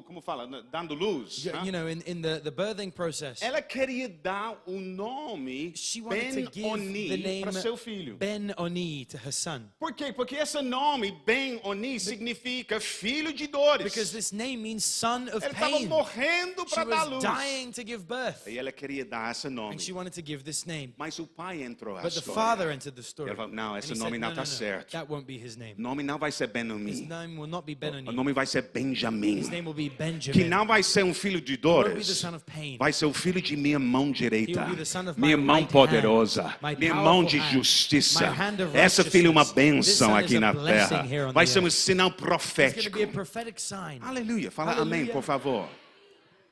como fala, dando luz, you know, in the birthing process, ela queria dar o nome she wanted to give the Ben-Oni name para seu filho. Ben-Oni to her son. Por quê? Porque esse nome Ben-Oni significa filho de dores. Because this name means son of Ele estava pain. morrendo She para dar was luz. dying to give birth. E ela queria dar esse nome. And she wanted to give this name. Mas o pai entrou na But the história. father entered the story. Ele falou, não, And esse he nome said, não no, está no, no, certo. that won't be his name. O nome não vai ser His Ben-Oni. name will not be O Ben-Oni. nome vai ser Benjamim. His name will be Que Benjamin. não vai ser um filho de He won't be the dores. son of pain. Vai ser o filho de minha mão He direita. will be the son of Minha my mão right poderosa. hand, my Minha mão de powerful hand, justiça. my hand of Essa filha é uma righteousness. This bênção son aqui is a na blessing terra. here on Vai the ser um earth. sinal It's going to profético. be a prophetic sign. Aleluia. Fala amém, Aleluia. por favor.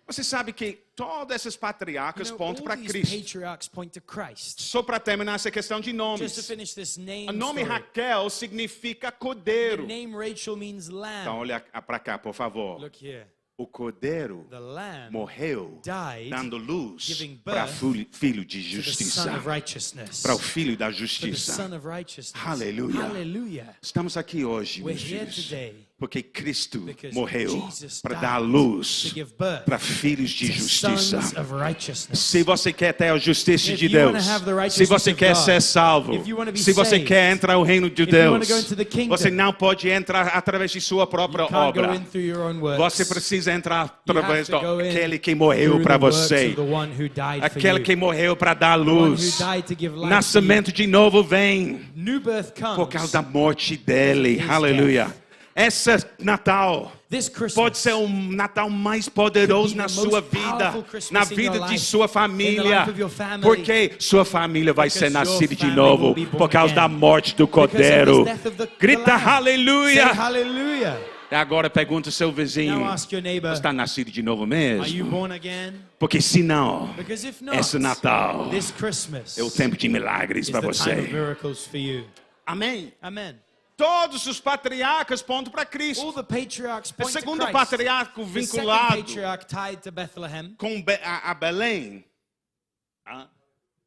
Você sabe que todos esses You patriarcas know, pontam para all these Cristo. patriarchs point to Christ. Só para terminar essa questão de Just to nomes. finish this name O nome story. Raquel significa The cordeiro. name Rachel means Então lamb. olha para cá, por favor. Look here. O cordeiro The lamb morreu died dando luz giving para birth filho de to the son justiça. of righteousness. Para o filho da For the justiça. son of righteousness. Aleluia. Hallelujah. Estamos aqui hoje, We're meus here filhos, today porque Cristo because morreu Jesus para died dar luz to give birth para filhos de to justiça. sons of righteousness. Se você quer ter a justiça If de you Deus, wanna have the se righteousness você of quer God, ser salvo, if you wanna be se você saved, quer entrar no reino de if you Deus, wanna go into the kingdom, você não pode entrar através de sua própria You can't go obra. in through your own works. Você precisa entrar You através have to go in daquele que morreu through para the works você. of the one who died for Aquele you. que morreu para dar The one luz. who died to give life Nascimento de novo vem to you. New birth comes. por causa da morte dele. His Aleluia. Essa Natal This Christmas pode ser Natal mais poderoso could be na the sua most vida, powerful Christmas na in vida your de life, sua in the família. life of your family. Porque sua família vai ser Because your nascida de family novo will be born por causa da again. morte do Because of Cordeiro. this death of the Grita Lamb. Say aleluia. hallelujah. E agora pergunta ao seu vizinho: Now ask your neighbor, você está nascido de novo are you mesmo? born again? Porque se não, Because if not, esse Natal this Christmas é o tempo de milagres is para the time of você. miracles for you. Amém. Amen. Todos os patriarcas pontam para Cristo. All the patriarchs O point to segundo Christ. patriarca The second vinculado patriarch tied to Bethlehem. com a Belém,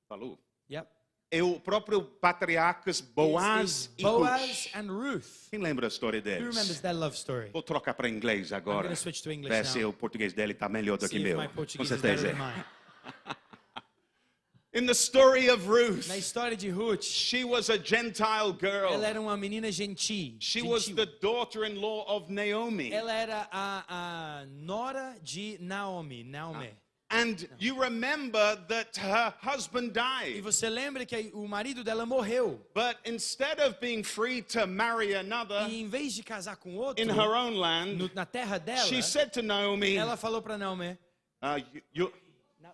falou, Yep. é o próprio patriarcas Boaz Is e Boaz Ruth. and Ruth. Quem lembra a história Who remembers deles? their love story? Vou trocar para inglês I'm agora. going to switch to English Ver se now. o português dele está melhor do que See if meu. my Com Portuguese is better certeza. than mine. In the story of Ruth, Na história de Ruth, she was a Gentile girl. ela era uma menina gentil. She was the daughter-in-law of Naomi. Ela era a nora de Naomi. And you remember that her husband E died. você lembra que o marido dela morreu. But instead of being free to marry another E em vez de casar com outro, in her own land, na terra dela, she said to Naomi, ela falou para Naomi,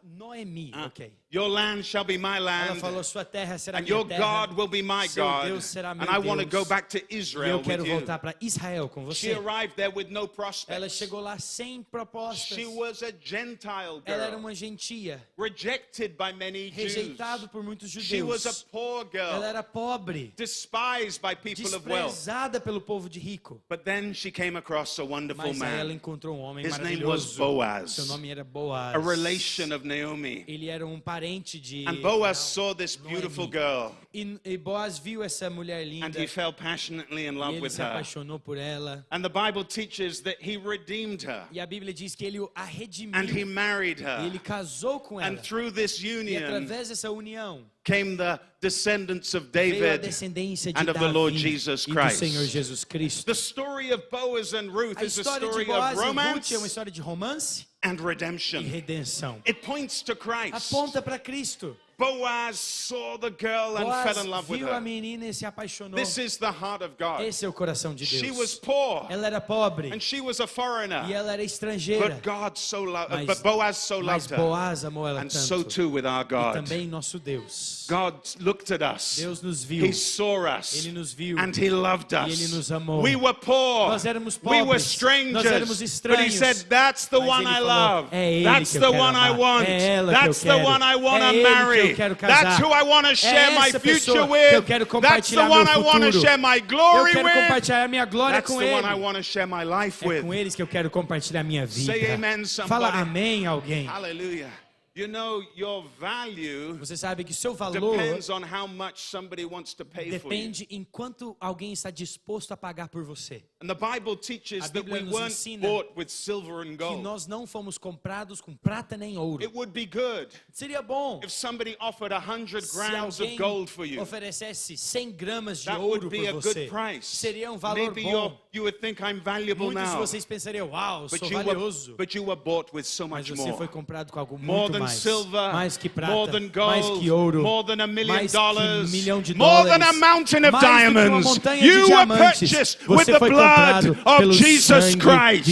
Noemi, ok. your land shall be my Ela land, falou, sua terra será and minha your terra. God will be my Seu God. Deus será meu And I want to Deus. go back to E Israel eu quero with you. voltar para Israel com She você. arrived there with no Ela prospects. chegou lá sem propostas. She was a Gentile Ela era girl, uma gentia, rejected by many Jews. rejeitado por muitos She was a judeus. poor Ela girl, era pobre, despised by people of wealth. desprezada pelo povo de rico. But then she came across a wonderful Mas aí ela man. encontrou um homem His name was maravilhoso. Boaz, Seu nome era Boaz. a relation of Naomi. Ele era um parente de And Boaz saw this beautiful girl, E Boaz viu essa mulher and linda he fell passionately in e love ele with se her. apaixonou por ela. And the Bible teaches that he redeemed her, E a Bíblia diz que ele a redimiu. and he married E her. ele casou com ela. And through this E union através dessa união came the descendants of veio a David descendência de and of the Lord Davi Jesus e do Christ. Senhor Jesus Cristo. The story of Boaz and Ruth A is a história de story Boaz of e Ruth é uma romance história de romance and e redemption. redenção. It points to Christ. Aponta para Cristo. Boaz saw the girl and Boaz fell in love with viu a her. menina e se apaixonou. This is the heart of God. Esse é o coração de She was Deus. poor Ela era pobre and she was a foreigner, e ela era estrangeira. but God so loved, Mas- but Boaz so Mas loved her, Boaz amou ela and so tanto. too with our E God. também nosso Deus. God looked at us. Deus nos viu. He saw us. Ele nos viu. And he loved E us. ele nos amou. We were poor. Nós éramos We were pobres. strangers. Nós éramos But he estranhos. said, that's the Mas one ele I falou, love. é ele That's que eu the quero one I amar. want. É ela That's que eu the quero. one I want É to ele que eu marry. quero casar. That's who I want to share my essa future pessoa que with. eu quero That's the compartilhar one meu I want to futuro. share my Eu glory quero with. compartilhar a minha glória That's com the one I ele. want to share my life É with. com eles que eu quero compartilhar a minha vida. Say amen, somebody. Fala amém, alguém. Hallelujah. You know, your value Você sabe que seu valor depends on how much somebody wants to pay for you. depende em quanto alguém está disposto a pagar por você. And the Bible teaches A that Bíblia we nos weren't ensina bought with silver and Que gold. nós não fomos comprados com prata nem ouro. It would be good Seria bom if somebody offered 100 se grams of alguém gold for you. oferecesse 100 gramas de That ouro would be por a você. good price. Seria valor Maybe bom. you would think I'm valuable Muitos de now. vocês pensariam, uau, sou But valioso. you were bought with so Mas much você foi more. comprado com algo More muito than mais. silver, Mais que prata, more than mais gold, que ouro, more than $1 million, mais que $1 milhão de more dólares, than a mountain of mais do que uma diamonds. montanha de You were diamantes. purchased with Você the foi blood comprado of pelo Jesus sangue de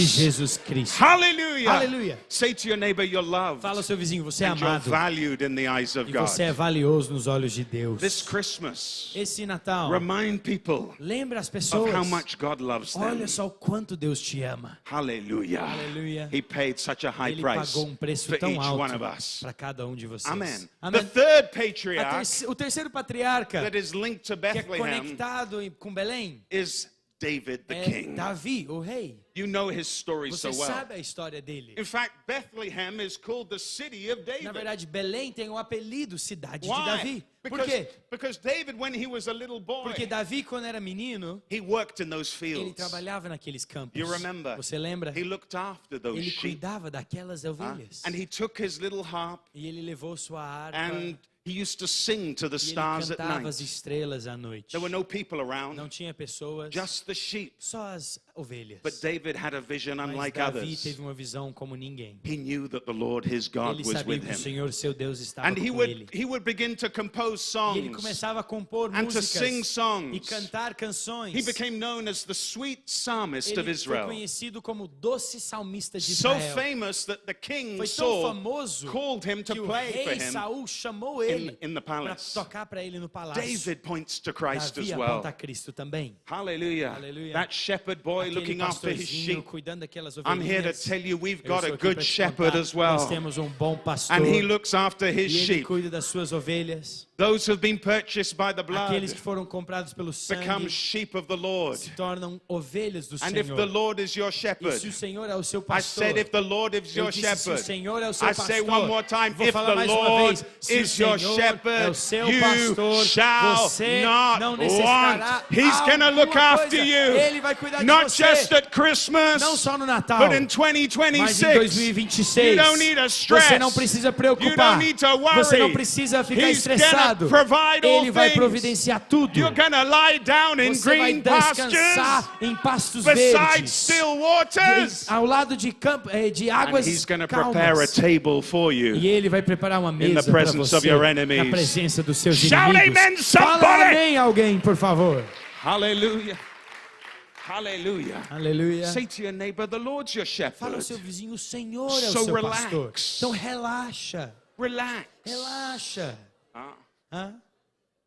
Christ. Jesus Cristo. Hallelujah. Hallelujah. Say to your neighbor, you're loved Fala ao seu vizinho, você é and you're amado valued in the eyes of e God. você é valioso nos olhos de Deus. This Christmas, Esse Natal, remind people lembra as of pessoas. how much God loves them. Olha só o quanto Deus te ama. Hallelujah. Aleluia. He paid such a high Ele price pagou preço for tão each one alto of us. para cada um de vocês. Amen. The Amém. third patriarch O terceiro patriarca that is linked to que é Bethlehem conectado com Belém is David the é king. Davi, o rei. You know his story Você so well. sabe a história dele. In fact, Bethlehem is called the city of Na David. verdade, Belém tem o apelido Cidade de Why? Davi. Por Because, quê? because David, when he was a little boy, Porque Davi, quando era menino, he worked in those ele fields. trabalhava naqueles campos. You remember? Você lembra? He looked after those Ele sheep. cuidava daquelas ovelhas. And he took his little harp E ele levou sua harpa and he used to sing to the e ele stars at cantava as night. estrelas à noite. There were no people around, Não tinha pessoas, just the sheep. só as ovelhas. But David had a vision Mas unlike Davi others. teve uma visão como ninguém. He knew that the Lord his God Ele was sabia with que o him. Senhor, seu Deus, estava And com ele. he would begin to compose E ele songs começava a compor and to músicas sing e songs. cantar canções. He became known as the sweet psalmist of Ele foi Israel. conhecido como doce salmista de So Israel. famous that the king Foi tão Saul famoso called him to que o play for rei him Saul chamou ele in the para palace. tocar para ele no palácio. David points to Christ Davi as well. aponta a Cristo também. Hallelujah. Hallelujah. That shepherd boy Aquele looking after his pastorzinho sheep. cuidando daquelas I'm here to ovelhinhas. tell you we've Eu got estou a aqui good para te shepherd contar, as well. Nós temos um bom pastor. And he looks after his E ele sheep. cuida das suas ovelhas. Those who have been purchased by the blood Aqueles que foram comprados pelo become sangue sheep of the Lord. se tornam ovelhas do And if the Senhor. Lord is your E shepherd, se o Senhor é o seu I pastor, said if the Lord is eu your disse, se o shepherd, Senhor é o seu I pastor, say one more time, vou if falar the mais uma Lord vez, se o is your Senhor é shepherd, o seu you pastor, shall você not não necessitará want. He's going to look alguma after coisa. you, Ele vai cuidar de not você, just at Christmas, não só no Natal, but in mas em 2026. 2026. You don't need to stress. Você não precisa You preocupar. don't need to worry. Você não precisa ficar He's estressado. gonna provide all Ele vai things. providenciar tudo. You're going to lie down in Você vai green pastures descansar em pastos beside verdes, still waters. ao lado de de And águas he's going to prepare a calmas. table for E you. ele vai preparar uma the mesa para presence of você your enemies. na presença dos seus Shout inimigos. amen, Fala somebody! amém, alguém, por favor. Hallelujah. Hallelujah. Aleluia. Say to your neighbor, the Lord's your Fala shepherd. ao seu vizinho, o Senhor é o So seu relax. pastor. Então relaxa, Relax. relaxa. Hã?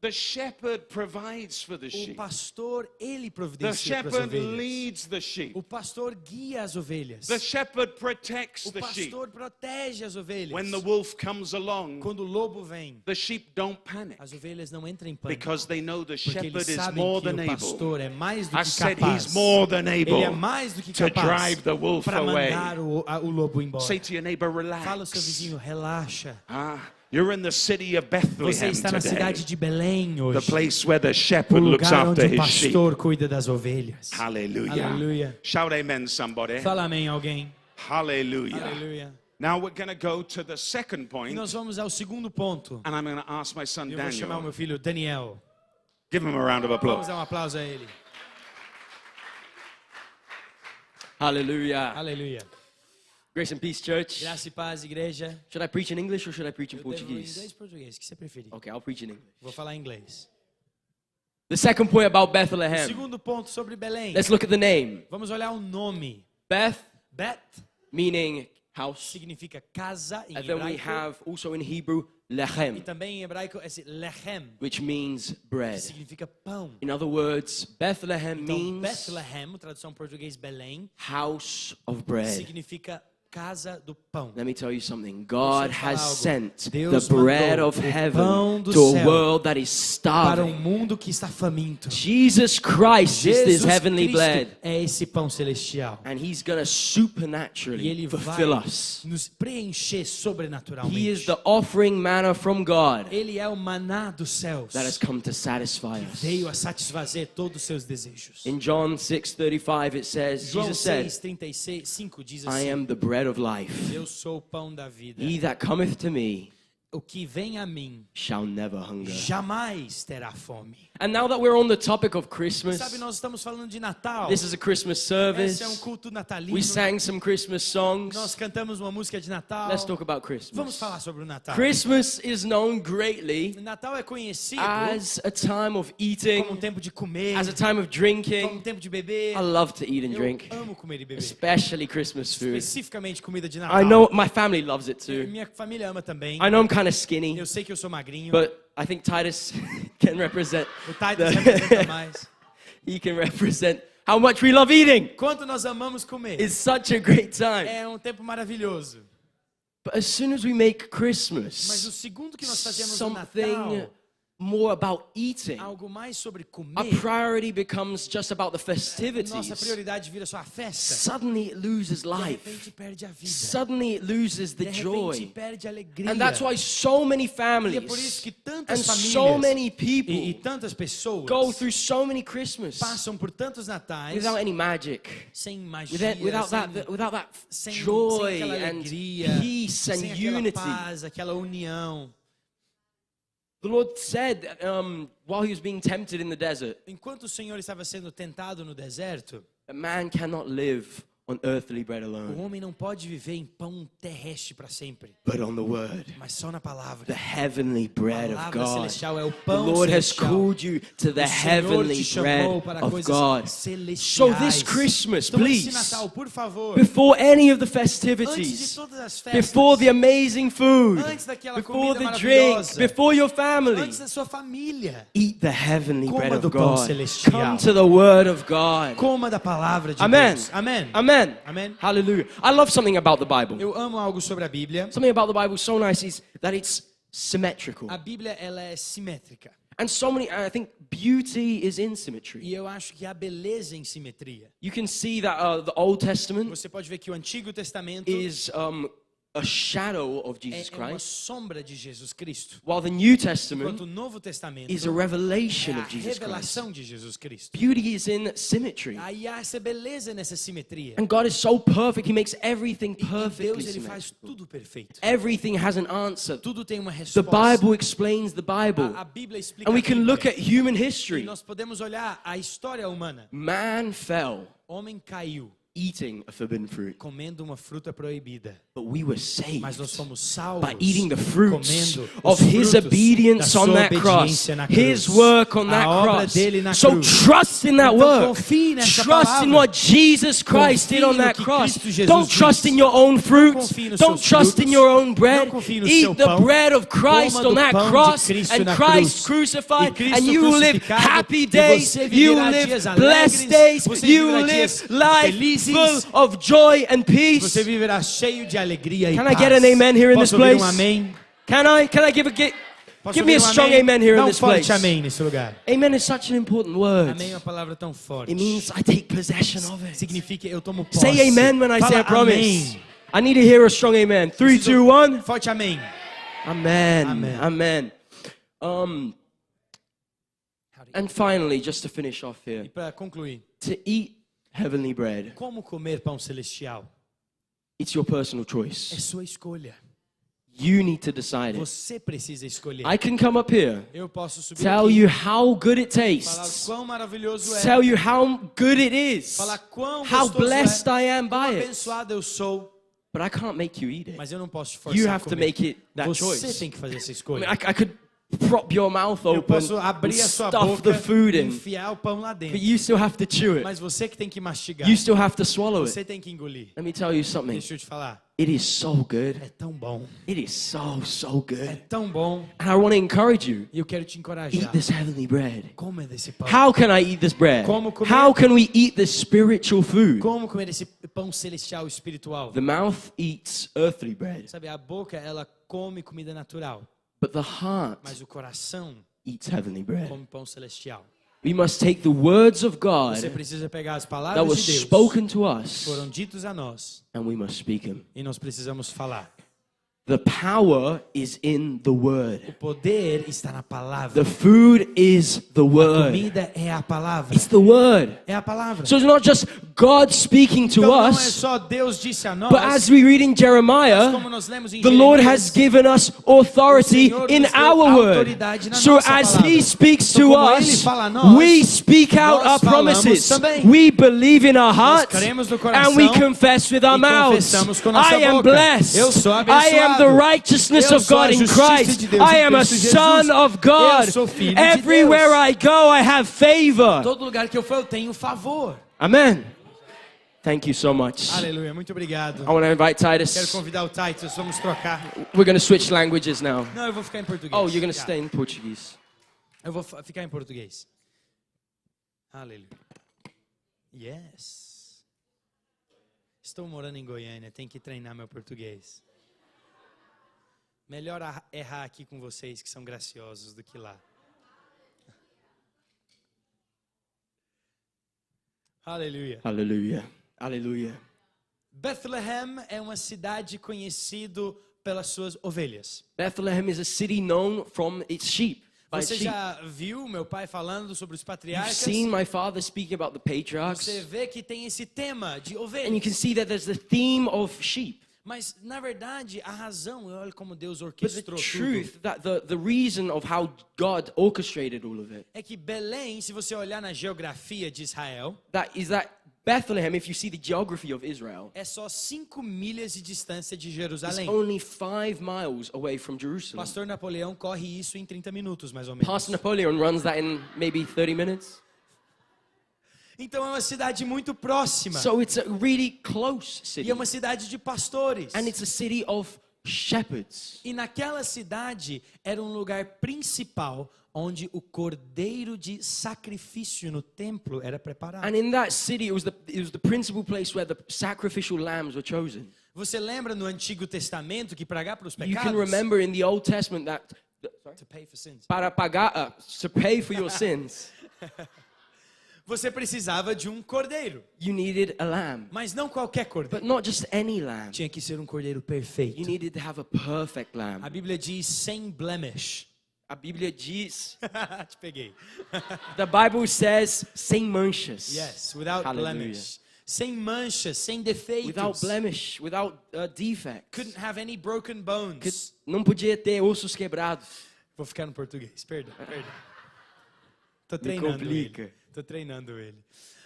The shepherd provides for the O sheep. pastor, ele The providencia para as shepherd ovelhas. leads the sheep. O pastor guia as ovelhas. The shepherd protects O the sheep. pastor protege as ovelhas. When the wolf comes along, Quando o lobo vem, the sheep don't panic as ovelhas não entram em pânico. because they know the Porque shepherd eles is sabem more que than o able. pastor é mais do I que said capaz. he's more than Ele é able mais do que to capaz drive the wolf para away. mandar o lobo embora. Say to your neighbor, relax. Fala ao seu vizinho, relaxa. You're in the city of Você Bethlehem está na today. cidade de Belém The hoje. place where the O shepherd looks lugar after onde o his sheep. pastor cuida das ovelhas. Hallelujah. Aleluia. Shout amen, somebody. Fala amém, alguém. Hallelujah. Aleluia. Now we're going to go to the second E point, nós vamos ao segundo ponto. and I'm going to ask my son Eu vou chamar o Daniel. meu filho Daniel. Give him a round of Vamos applause. dar um aplauso a ele. Hallelujah. Aleluia. Grace and peace, church. Graça e paz, igreja. Should I preach in English or should I preach in Eu devo Portuguese? inglês ou português? O que você preferir? Okay, I'll preach in English. Vou falar em inglês. The second point about O Bethlehem. segundo ponto sobre Belém. Let's look at the name. Vamos olhar o nome. Beth, Bet meaning house. significa casa em And then we hebraico. have also in Hebrew, E lechem, também em hebraico esse lechem, which means que bread. significa pão. In other words, Bethlehem Então, means Bethlehem, tradução em português Belém, house of bread. significa casa do pão. Let me tell you something. God Deixa eu falar has algo. sent Deus the bread mandou of o heaven pão do to a céu world that is Para um starving. mundo que está faminto. Jesus Christ is this Jesus heavenly bread. Cristo é esse pão celestial. And he's going to E supernaturally ele vai fulfill us. nos preencher sobrenaturalmente. He is the offering manna from God Ele é o maná dos céus. that has come to satisfy us. Veio a satisfazer todos os seus desejos. In John 6:35 it says, João Jesus said, 6:35 diz I assim: am the bread of life. Eu sou o pão da vida. He that cometh to me O que vem a mim shall never hunger. jamais terá fome. And now that we're on the topic of Christmas, Sabe, nós estamos falando de Natal. this is a Christmas Esse service. é um culto natalino. We sang some Christmas songs. Nós cantamos uma música de Natal. Let's talk about Vamos Christmas. falar sobre o Natal. Christmas is known greatly Natal é conhecido as a time of como um eating, tempo de comer, as a time of como um drinking. tempo de beber. I love to eat and Eu drink, amo comer e beber. especially Christmas food. Especificamente comida de Natal. I know my family loves it too. Minha família ama também. I know I'm kind of skinny, Eu sei que eu sou magrinho. but I think Titus can represent. O Titus representa mais. He can represent how much we love eating. Quanto nós amamos comer. It's such a great time. É um tempo maravilhoso. But as soon as we make Mas o Christmas segundo que nós fazemos o something Natal, more about eating, algo mais sobre our comer, priority becomes just about the nossa festivities. prioridade vira só a festa. Suddenly it loses De life. repente perde a vida. Suddenly it loses the De repente joy. perde a alegria. And that's why so many E é por isso families que and tantas so famílias many e people tantas pessoas go through so many Christmas passam por tantos natais without any magic, sem magia, without sem that sem joy aquela and alegria, peace and sem aquela unity. paz, aquela união. The Lord said while he was being tempted in the desert, Enquanto o Senhor estava sendo tentado no deserto, a man cannot live on earthly bread o alone, homem não pode viver em pão terrestre para sempre, but on the word, mas só na palavra. the heavenly A bread of palavra God. celestial é o The pão Lord has celestial. called you to the O Senhor heavenly te chamou bread para of coisas God. celestiais. So this Christmas, Então, esse please, Natal, por favor, before any of the antes de festivities, todas as festas, before the amazing food, antes daquela before comida the drink, maravilhosa, before your family, antes da sua família, eat the heavenly Coma bread do of pão God. celestial. Come to the word of God. coma da palavra de Amen. Deus. Amém. Amen. Amém. Hallelujah. I love something about the Bible. Eu amo algo sobre a Bíblia. Something about the Bible so nice is that it's symmetrical. A Bíblia, ela é simétrica. And so many, I think beauty is in symmetry. E eu acho que há beleza em simetria. You can see that the Old Testament Você pode ver que o Antigo Testamento is a shadow of Jesus é uma Christ, sombra de Jesus Cristo, while the New enquanto Testament o Novo Testamento is a é revelation a of Jesus Christ. revelação de Jesus Cristo. Beauty is in symmetry. Aí há essa beleza nessa simetria. And God is so perfect, He makes everything E perfectly Deus, ele faz symmetrical. tudo perfeito. Everything has an answer. Tudo tem uma The resposta. Bible explains the Bible. A Bíblia explica And we a can Bíblia. look at human E history. nós podemos olhar a história humana. Man fell Homem caiu eating a forbidden fruit. comendo uma fruta proibida. But we were saved Mas nós fomos salvos by eating the fruits comendo of os His frutos obedience da on sua that cross, obediência na cruz. His work on that A obra cross. dele na So cruz. trust in that Então, work. confie nessa Trust palavra. in what Jesus Christ Confie did on no that que cross. Cristo Jesus Don't trust fez. in your own fruits. confie nos Don't seus trust in frutos. your own bread. Não confie no Eat seu the pão. bread of Christ Coma on do that pão de cross Cristo and na Christ cruz. crucified, E Cristo and you will live crucificado, happy e days. você You viverá live dias blessed alegres, days. você You viverá live dias life felizes. full of joy and peace. Você viverá cheio de alegria e Can paz. I get an amen here in this Posso ouvir place? amém? Can I give Posso give me a ouvir strong amen here Dá in um this forte place? amém nesse lugar. Amen is such an important word. Amém é uma palavra tão forte. It means I take possession of it. Significa eu tomo posse. Say amen when I say I Fala promise. amém. I need to hear a strong amen. 3, 2, 1. Forte amém. Amen. Amen. Amen. How do you- And finally, just to finish off E here, para concluir, to eat heavenly bread, como comer pão celestial? it's your personal É choice. sua escolha. You need to decide it. Você precisa escolher. I can come up here, Eu posso subir tell aqui, you how good it falar tastes, quão maravilhoso é, tell you how good it is, falar quão how gostoso blessed é, I am quão by it. abençoado eu sou, But I can't make you eat it. mas eu não posso te You forçar a have to comer. make it that Você choice. tem que fazer essa I escolha. mean, I could prop your mouth Eu open posso and abrir a sua stuff boca the food e in, enfiar o pão lá but dentro. you still have to chew it. Mas você que tem que mastigar. You still have to swallow Você it. tem que engolir. Let me tell you something. Deixa eu te falar. It is so good. É tão bom. It is so É good. tão bom. And I want to encourage you. E eu quero te Eat encorajar. this heavenly bread. Coma desse pão. How can I eat this bread? Como comer? How can we eat this spiritual food? Como comer esse pão celestial espiritual? The mouth eats earthly bread, Sabe, a boca, ela come comida natural. but the heart Mas o coração eats heavenly bread. come pão celestial. We must take the words of Você God precisa pegar as that palavras were de Deus. spoken to us Foram ditos a nós. and we must speak them. E nós precisamos falar. The power is in the O word. poder está na palavra. The food is the A word. comida é a palavra. It's the word. É a palavra. So it's not just God speaking to Então não é us, só Deus disse a nós, but as we read in mas Jeremiah, como nós lemos em the Lord has Jeremias, given us authority O Senhor in nos deu our word. autoridade na So nossa as palavra. He speaks Então, to como Ele us, fala a nós, we speak out nós our falamos promises. também. We believe in our heart cremos no coração and we confess with our e mouths. confessamos com nossa I am boca. blessed. Eu sou I am abençoado. the righteousness Eu of sou a God in justiça Christ. de Deus I em am a Cristo Jesus. son of God. Eu sou filho de Everywhere Deus. I go, I have favor. Todo lugar que eu for, eu tenho favor. Amen. Thank you so much. Aleluia, muito obrigado. I want to invite Quero Titus. convidar o Titus, vamos trocar. We're going to switch languages now. Não, eu vou ficar em português. Oh, you're going to Já. stay in Portuguese. Eu vou ficar em português. Aleluia. Yes. Estou morando em Goiânia, tenho que treinar meu português. Melhor errar aqui com vocês que são graciosos do que lá. Aleluia. Hallelujah. Hallelujah. Bethlehem é uma cidade conhecida pelas suas ovelhas. Bethlehem is a city known from its sheep. By its Você sheep. já viu meu pai falando sobre os You've patriarcas? seen my father speaking about the Você patriarchs, vê que tem esse tema de and you ovelhas. can see that there's the theme of sheep. Mas, na verdade, a razão, olha como Deus But the orquestrou tudo, truth, that the reason of how God orchestrated all of it, é que Belém, se você olhar na geografia de Israel, that Bethlehem, if you see the geography of Israel, é só 5 milhas de distância de is Jerusalém. only 5 miles away from O Jerusalem. pastor Napoleão corre isso em 30 minutos, mais ou menos. Pastor Napoleon runs that in maybe 30 minutes. Então é uma cidade muito próxima. So it's a really close E city. é uma cidade de pastores. And it's a city of shepherds. E naquela cidade era um lugar principal onde o cordeiro de sacrifício no templo era preparado. And in that city, it was the principal place where the sacrificial lambs were chosen. Você lembra no Antigo Testamento que pagar para os You pecados? can remember in the Old Testament that To pay for sins. para pagar, to pay for your sins, Você precisava de um cordeiro, you needed a lamb. mas não qualquer cordeiro. But not just any lamb. Tinha que ser um cordeiro You perfeito. needed to have a perfect A lamb. Bíblia diz sem blemish. A Bíblia diz, Te peguei. the Bible says, sem manchas. Yes, without Hallelujah. blemish. Sem manchas, sem defeitos. Without blemish, without defects. Couldn't have any broken bones. Não podia ter ossos quebrados. Vou ficar no português, perdão. Tô Me treinando complica. ele. Tô treinando ele.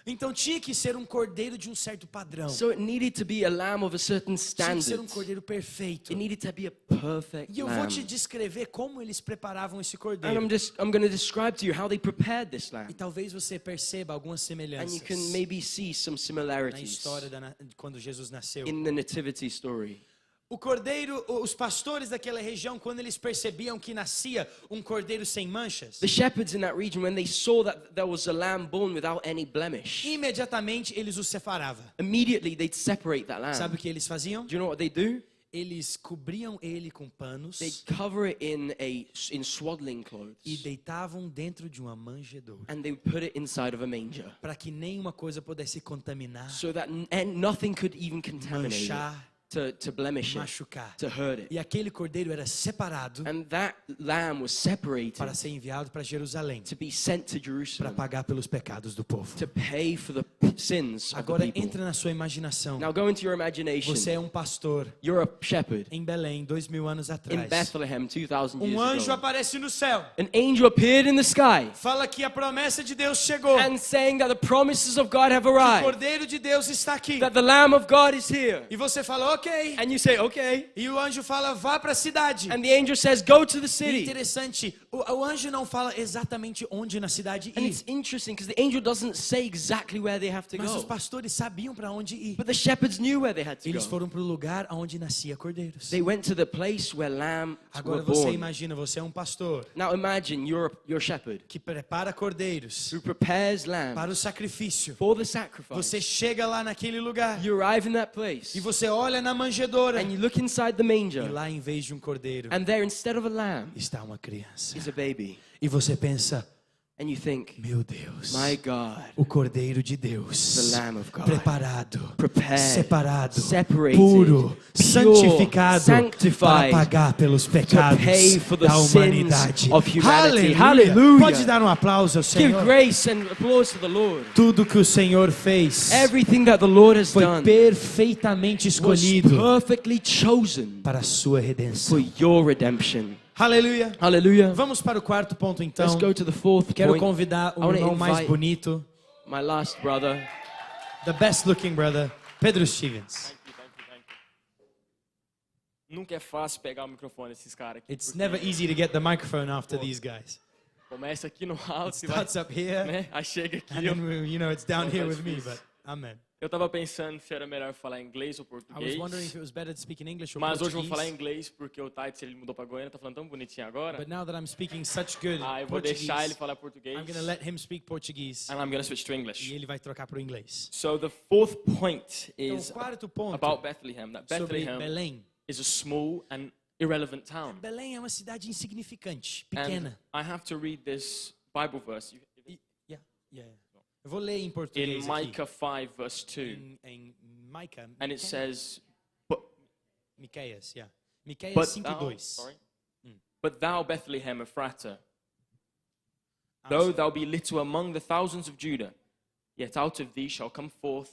Então tinha que ser um cordeiro de um certo padrão. So it needed to be a lamb of a certain Tinha que ser standard. um cordeiro perfeito. It needed to be a perfect E eu vou te lamb. descrever como eles preparavam esse And cordeiro. I'm going to describe to you how they prepared this E lamb. talvez você perceba algumas And semelhanças you can maybe see some na similarities história de quando Jesus nasceu. in the nativity story. O cordeiro, os pastores daquela região, quando eles percebiam que nascia um cordeiro sem manchas, The shepherds in that region, when they saw that there was a lamb born without any blemish, imediatamente eles o separavam. immediately they'd separate that lamb. Sabe o que eles faziam? Do you know what they do? Eles cobriam ele com panos They'd cover it in swaddling clothes, e deitavam dentro de uma manjedoura, and they would put it inside of a manger, para que nenhuma coisa pudesse contaminar, so that nothing could even contaminate it. manchar to blemish it, machucar. to hurt it. E aquele cordeiro era separado And that lamb was separated para ser enviado para Jerusalém, to be sent to para Jerusalem, pagar pelos pecados do povo. to pay for the sins of the Agora people. entra na sua imaginação. Now go into your imagination. Você é um pastor You're a shepherd em Belém, 2000 anos in atrás. Bethlehem 2,000 years Anjo ago. aparece no céu, An angel appeared in the sky fala que a promessa de Deus chegou, and saying that the promises of God have que o arrived, cordeiro de Deus está aqui. that the Lamb of God is here. E você fala, ok. And you say, okay. E o anjo fala, vá para a cidade. And the angel says, go to the E city. interessante, o anjo não fala exatamente onde na cidade And ir. it's interesting because the angel doesn't say exactly where they have to Mas os go. pastores sabiam para onde ir. But the shepherds knew where they had to Eles go. foram para o lugar onde nascia cordeiros. They went to the place where lambs Agora were você born. imagina, você é um pastor Now imagine you're a shepherd que prepara cordeiros who prepares para lambs o sacrifício. for the sacrifice. Você chega lá naquele lugar You arrive in that place e você olha na manjedoura and you look inside the e manger, lá em vez de um cordeiro and there instead of a lamb está uma criança. is a baby. E você pensa, And you think, meu Deus, my God, o cordeiro de Deus, the Lamb of God, preparado, prepared, separado, separated, puro, pure, santificado para sanctified, pagar pelos pecados pay for the da sins humanidade. of humanity. Aleluia. Hallelujah. Pode dar um aplauso ao give Senhor. grace and applause to the Lord. Tudo que o Senhor fez Everything that the Lord has foi done perfeitamente was escolhido perfectly chosen para a sua for redenção. your redemption. Aleluia. Hallelujah. Vamos para o quarto ponto então. Let's go to the fourth Quero point. convidar I o wanna irmão mais invite bonito, my last brother. the best looking brother, Pedro Stevens. Nunca é fácil pegar o microfone desses caras aqui. It's porque never easy to get the microphone after these guys. Começa aqui no alto e vai, Starts up here, né? Aí chega aqui. and then you know it's down here with me. difícil. But amen. Eu tava pensando se era melhor falar inglês ou I was português. wondering if it was better to speak in English or Mas hoje eu vou falar Portuguese. inglês porque o Titus ele mudou pra Goiânia, tá falando tão bonitinho agora. But now that I'm speaking such good Ah, eu vou Portuguese, deixar ele falar português. I'm going to let him speak Portuguese And I'm gonna switch to e English. ele vai trocar para o inglês. So the fourth point Então, is o quarto ponto about Bethlehem. That sobre Bethlehem Belém. is a small and irrelevant town. Belém é uma cidade insignificante, And pequena. I have to read this Bible verse Yeah. Eu vou ler em in português aqui. Micah 5 verse 2. Em Micah, And it says, but Miqueias, yeah. Miqueias But 5:2. sorry. But thou, Bethlehem Ephratah, though thou be little among the thousands of Judah, yet out of thee shall come forth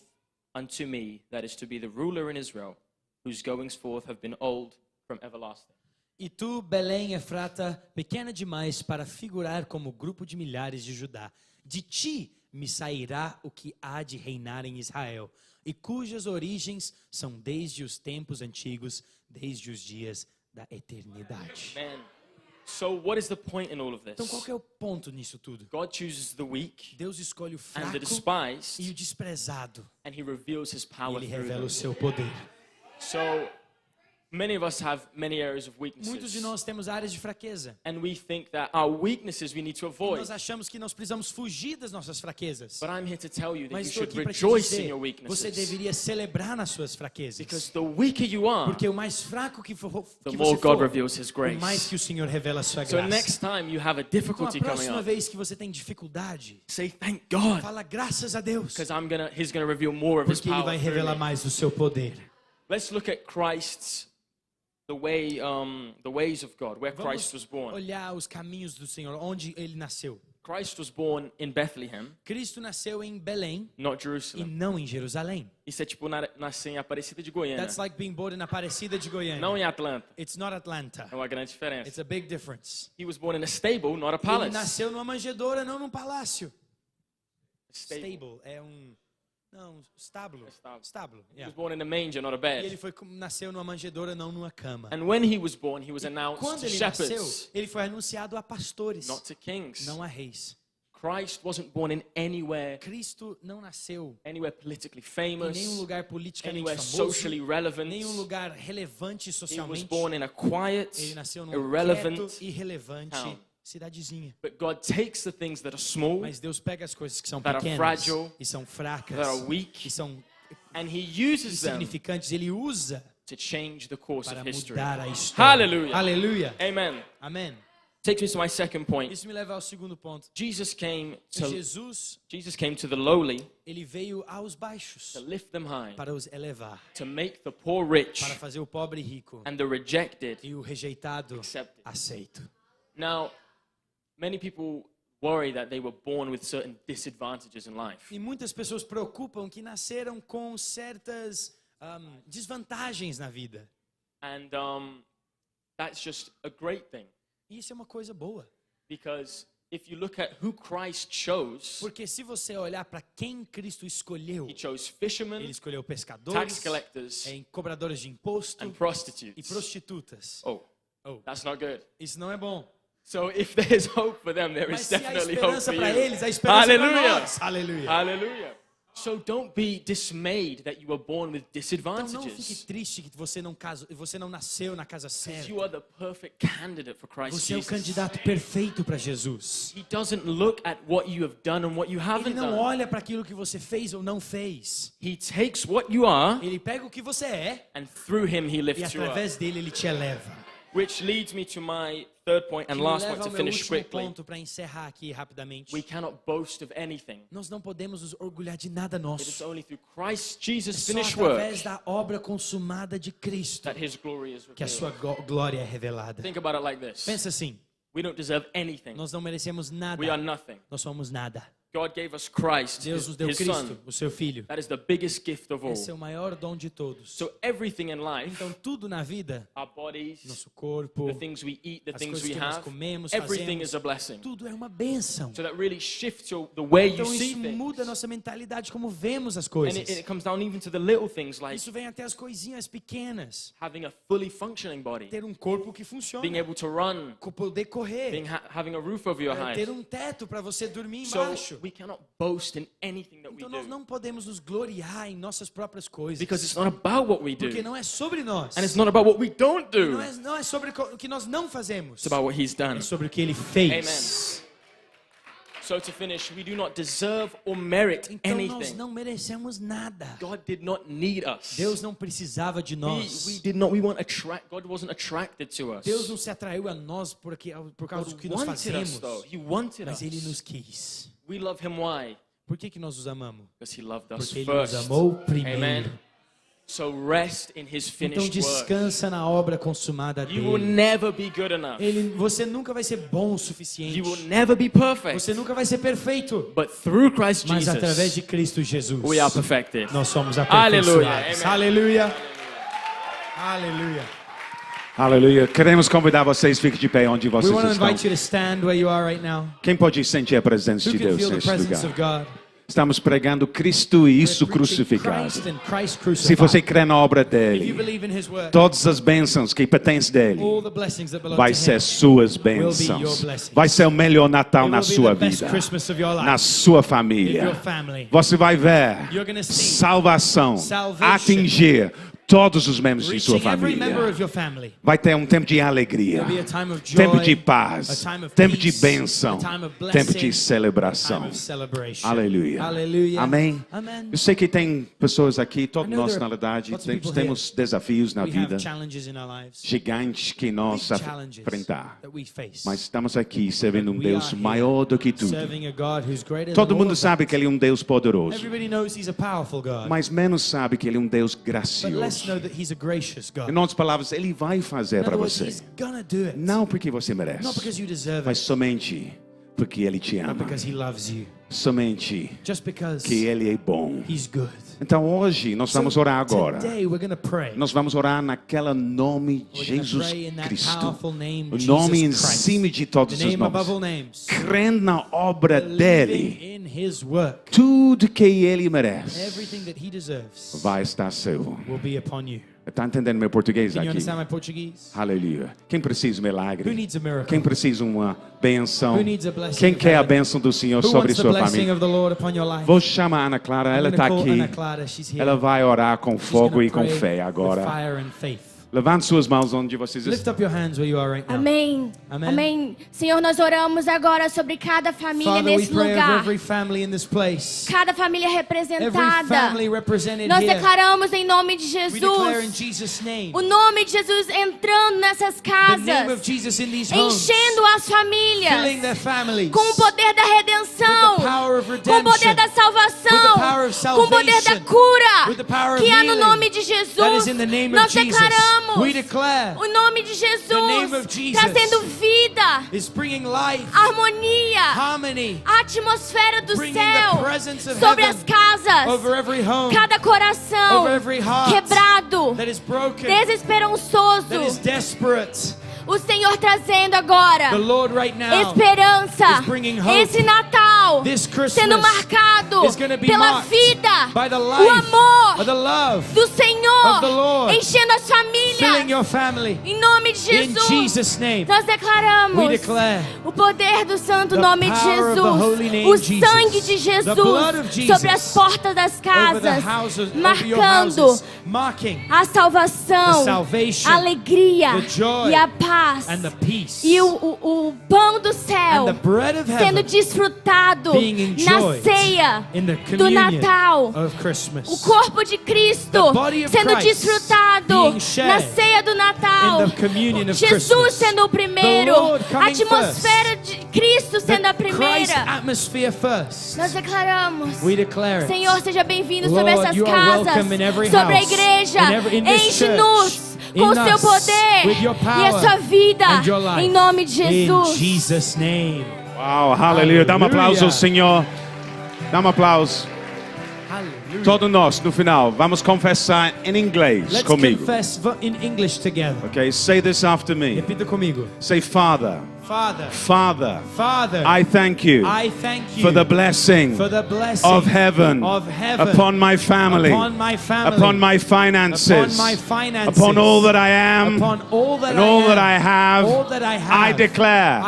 unto me, that is to be the ruler in Israel, whose goings forth have been old from everlasting. E tu, Belém Efrata, pequena demais para figurar como grupo de milhares de Judá, de ti me sairá o que há de reinar em Israel, e cujas origens são desde os tempos antigos, desde os dias da eternidade. Man, so what is the point in all of Então, qual this? que é o ponto nisso tudo? God chooses the weak Deus escolhe o and fraco the despised, e o desprezado, and he reveals his e power ele through revela them. o seu poder. So many of us have many areas of Muitos de weaknesses, nós temos áreas de fraqueza. and we think that our weaknesses we need to E avoid. nós achamos que nós precisamos fugir das nossas fraquezas. But I'm here to tell you that Mas you estou should aqui para te rejoice in dizer, your você weaknesses. deveria celebrar nas suas fraquezas. Because the weaker you are, Porque o mais fraco que the você more God for, reveals His o mais grace. que o Senhor revela a sua So graça. next time you have a Então, a difficulty coming próxima up, vez que você tem dificuldade, say thank God, fala graças a Deus, because He's gonna reveal more of His porque Ele power vai through revelar me. mais do seu poder. Let's look at Christ's the ways of God, where Christ was Vamos born. olhar os caminhos do Senhor, onde Ele nasceu. Christ was born in Bethlehem, Cristo nasceu em Belém not e Jerusalem. não em Jerusalém. Isso é tipo nascer em Aparecida de Goiânia, That's like being born in Aparecida de Goiânia. não em Atlanta. It's not Atlanta. É uma grande It's diferença. a big difference. He was born in a stable, not a Ele palace. nasceu numa manjedoura, não num palácio. Stable. Stable é estábulo. Estábulo, He yeah. was born in a manger, not a E ele bed. nasceu numa manjedoura, não numa cama. And when he was born, he was announced Quando to ele nasceu, shepherds, ele foi anunciado a pastores, not to kings. não a reis. Christ wasn't born in anywhere Cristo não nasceu politically em famous, nenhum lugar politicamente anywhere famoso, socially relevant. nenhum lugar relevante He was socialmente. born in a quiet, Ele nasceu num irrelevant quieto, irrelevante town. cidadezinha. But God takes the things that are small, Mas Deus pega as coisas que são that are pequenas fragile, e são fracas, that are weak, que são and He uses them insignificantes. Ele usa to change the course para of history. mudar a história. Hallelujah. Aleluia. Amen. Amém. Takes me to my second point. Isso me leva ao segundo ponto. Jesus came Jesus, to the lowly ele veio aos baixos to lift them high, para os elevar, to make the poor rich para fazer o pobre rico and the rejected e o rejeitado accepted. aceito. Now, many people worry that they were born with certain disadvantages in life. E muitas pessoas preocupam que nasceram com certas desvantagens na vida. And that's just a great thing. E isso é uma coisa boa. Because if you look at who Christ chose, Porque se você olhar para quem Cristo escolheu, he chose ele fishermen, escolheu tax pescadores, collectors, cobradores de imposto and e prostitutes. prostitutas. Oh, Oh, that's not good. isso não é bom. So if there's hope for them, there Mas is se há definitely hope esperança for para you. eles, há esperança para Hallelujah. nós. Aleluia. Hallelujah. So don't be dismayed that you were born with Então não fique disadvantages. triste que você não nasceu na casa Because certa. you are the perfect candidate for Christ Você é o Jesus. candidato perfeito para Jesus. He doesn't look at what you have done and what you Ele haven't não done. olha para aquilo que você fez ou não fez. He takes what you are Ele pega o que você é and through him he e lifts you up. através dele ele te eleva. Which leads me to my third point and Que me last leva point ao to meu finish último quickly. ponto para encerrar aqui rapidamente. We cannot boast of anything. Nós não podemos nos orgulhar de nada It is nosso. only through Christ Jesus' Só finished através work da obra consumada de Cristo that his glory is que a sua revealed. glória é revelada. Think about it like this. Pensa assim, We don't deserve anything. nós não merecemos nada. We are nothing. Nós somos nada. God gave us Christ, Deus nos deu his Cristo, son. o seu Filho. That is the biggest gift of all. Esse é o maior dom de todos. So everything in life, Então tudo na vida, our bodies, nosso corpo, the things we eat, the as things coisas we que nós have, comemos, everything fazemos, is a blessing. tudo é uma bênção. So that really shifts the way you Então see isso things. muda a nossa mentalidade como vemos as And coisas. it comes down even to the little things like Isso vem até as coisinhas pequenas. having a fully functioning body, Ter um corpo que being funciona, able to run, poder correr, having a roof over your ter head. teto para você dormir So embaixo. we cannot boast in anything that we Então nós do não podemos nos gloriar em nossas próprias coisas. because it's not about what we Porque do não é sobre nós. and it's not about what we don't do. Não é sobre o que nós não fazemos. It's about what He's done. É sobre o que Ele fez. Amen. So to finish, we do not deserve or merit Então nós anything. não merecemos nada. God did not need us. Deus não precisava de nós. God wasn't attracted to us. Deus não se atraiu a nós por causa do que nós God wanted us fazemos. though. He wanted Mas Ele us. nos quis. We love Him why? Por que nós os amamos? Because He loved us Porque Ele nos first. amou primeiro. Amen. So rest in His Então finished work. descansa na obra consumada You will dele. never be good enough. Você nunca vai ser bom o suficiente. You will never be perfect. Você nunca vai ser perfeito. But through Christ Mas através Jesus, de Cristo Jesus, we are perfected. nós somos Aleluia. aperfeiçoados. Amen. Aleluia. Aleluia. Aleluia. Queremos convidar vocês, fiquem de pé onde We vocês want to estão. invite you to stand where you are right now. Quem pode sentir a presença Who de can Deus feel the nesse presence of lugar? God? Estamos pregando Cristo e isso We're preaching crucificado. Christ and Christ Se crucified. você crê na obra If you dele, believe in His word, todas as bênçãos que pertencem dele all the blessings that belong vai to ser Him suas will be your bênçãos. blessings. Vai ser o melhor Natal It na will be sua the best vida, Christmas of your life, na sua in your família. family. Você vai ver You're gonna see salvação salvation atingir todos os membros de sua reaching every member família. of your family. Vai ter um tempo de alegria, There'll be a time of joy, tempo de a paz, time of tempo de peace, bênção, a time of tempo blessing, de time celebração. of celebration. Aleluia. Aleluia. Amém. Amen. Eu sei que tem pessoas aqui, todos I know nós there na are verdade lots of people temos desafios na We vida, have challenges in our lives, gigantes que nós big challenges enfrentar. that we face. Mas estamos aqui servindo um We Deus are here maior do que tudo. Serving a God who's greater Todo than all mundo of sabe that. que Ele é um Deus poderoso, Everybody knows He's a powerful God, mas menos sabe que Ele é um Deus but let's gracioso. know that He's a gracious God. Em outras palavras, Ele vai fazer In para other words, você. He's gonna do it. Não porque você Not merece, because you deserve mas it, somente porque Ele te but ama. because He loves you. Somente Just because que Ele é bom. He's good. Então hoje nós vamos orar agora. Today we're gonna pray. Nós vamos orar naquela nome We're de gonna Jesus pray in that Cristo. powerful name, O nome em Jesus Christ. cima de todos The os name above all nomes. names. Crendo na obra Believing dele, in His work. tudo que ele merece Everything that He deserves vai estar seu. will be upon you. Está entendendo meu português Can you aqui? understand my Portuguese? Aleluia. Quem precisa de um Who milagre? needs a miracle? Quem precisa de uma benção? Who needs a blessing Quem of quer a heaven? benção do Senhor Who sobre wants the sua blessing família? of the Lord upon your life? Vou chamar a Ana Clara, I'm ela gonna está call aqui. Ana Clara, she's here. Ela vai orar com She's fogo gonna e com pray fé with agora. fire and faith. Levante suas mãos onde vocês Lift estão. up your hands where you are right now. Amém. Amém. Amém. Senhor, nós oramos agora sobre cada família Father, we nesse pray over lugar. every family in this place. Cada família Every representada. family represented Nós here. declaramos em nome de We declare in Jesus Jesus' name. o nome de Jesus entrando nessas The name of casas, Jesus in these homes. enchendo as Filling famílias their families. com o poder da redenção, With the power of com o poder redemption. da salvação, With the power of com o poder da salvation. cura With the power of que há no healing. nome de That is Jesus. in the name of Nós Jesus. declaramos We declare o nome de The name Jesus of Jesus trazendo vida, is bringing life, harmonia, harmony, a atmosfera do bringing céu the presence of sobre heaven as casas, over every home, cada coração over every heart quebrado, that is broken, desesperançoso. that is desperate. O Senhor trazendo agora The Lord right now esperança. is bringing hope. Esse Natal This Christmas sendo marcado is gonna be pela marked vida, by the o life amor of the love do Senhor, of the Lord, enchendo as filling famílias. your family. Em nome de In Jesus, Jesus' name, nós declaramos we declare o poder do santo the nome de power of the holy name Jesus, o Jesus, sangue de Jesus, the blood of Jesus sobre as portas das over the casas, houses, over your marcando houses, marking a salvação, the salvation, a alegria the joy, e a paz. and the peace, E o pão do céu and the bread of sendo heaven desfrutado being na enjoyed ceia in the do communion Natal. of O Christmas. corpo de Cristo The body of sendo Christ desfrutado being shared na ceia do Natal. in the communion of Jesus Christmas. sendo o primeiro. The Lord A coming atmosfera de Cristo sendo a The Christ primeira. atmosphere first. Nós declaramos. We declare it. Senhor, seja bem-vindo sobre Lord, essas you are casas, welcome in every sobre a house, igreja. in this Enche-nos church, com o in seu us, poder with your e a power sua vida. and your life. Em nome de In Jesus. Jesus' name. Uau, aleluia. Dá um aplauso ao Senhor. Dá um aplauso. Hallelujah. Todos nós, no final, vamos confessar em inglês Let's comigo. confess in English together. Okay, say this after me. Repita comigo. Say, Father, Father, Father, Father, I thank you I thank you for the blessing for the blessing of heaven upon my family, upon my family, upon my finances, upon my finances, upon all that I am, upon all that and I all am, that I have. all that I have. I declare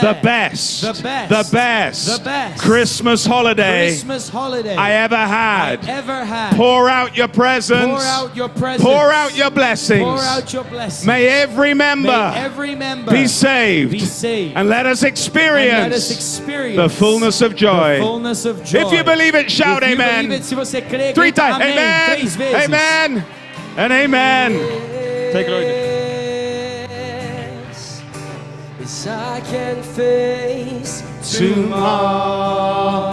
the best, the best, the best, the best Christmas holiday Christmas holiday I ever had. ever had. Pour out your presence. Pour out your presence. Pour out your blessings. Pour out your blessings. May every member May every member be saved. be saved. And let us And experience let us experience the fullness of joy. The fullness of joy. If you believe it, shout If you amen. believe it, se você crê, 3 grita times. amém. Amen. 3 vezes. Amen. And amen. Take it over. Yes, I can face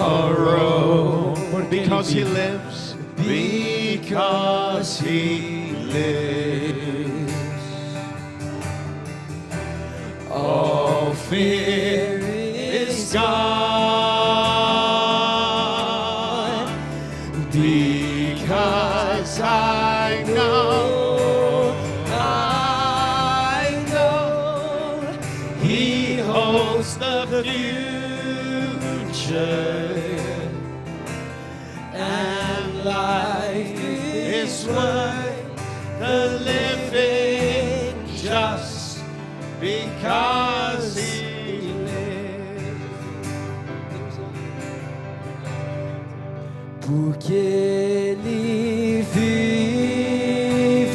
Tomorrow. Porque Because ele he vive. lives. Because he lives. All fear is gone. Because I know he holds the future. And life is worth the living just because he lives. porque ele vive.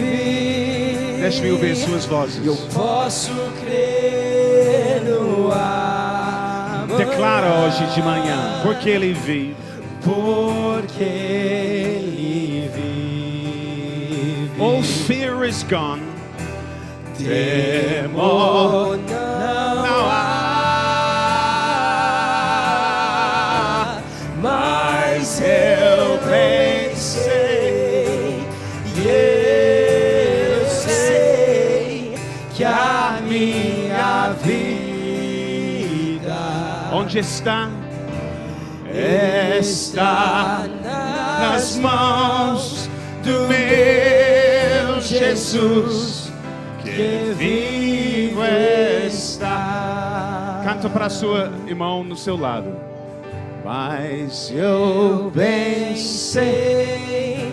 Deixe-me ouvir suas vozes. Eu posso crer no amor. Declara hoje de manhã, porque ele vive. Porque ele vive. All fear is gone. Temor não há, mas eu pensei e eu sei que a minha vida Onde está? está nas mãos do meu Jesus, que vivo está. Canta para sua irmão no seu lado. Mas eu bem sei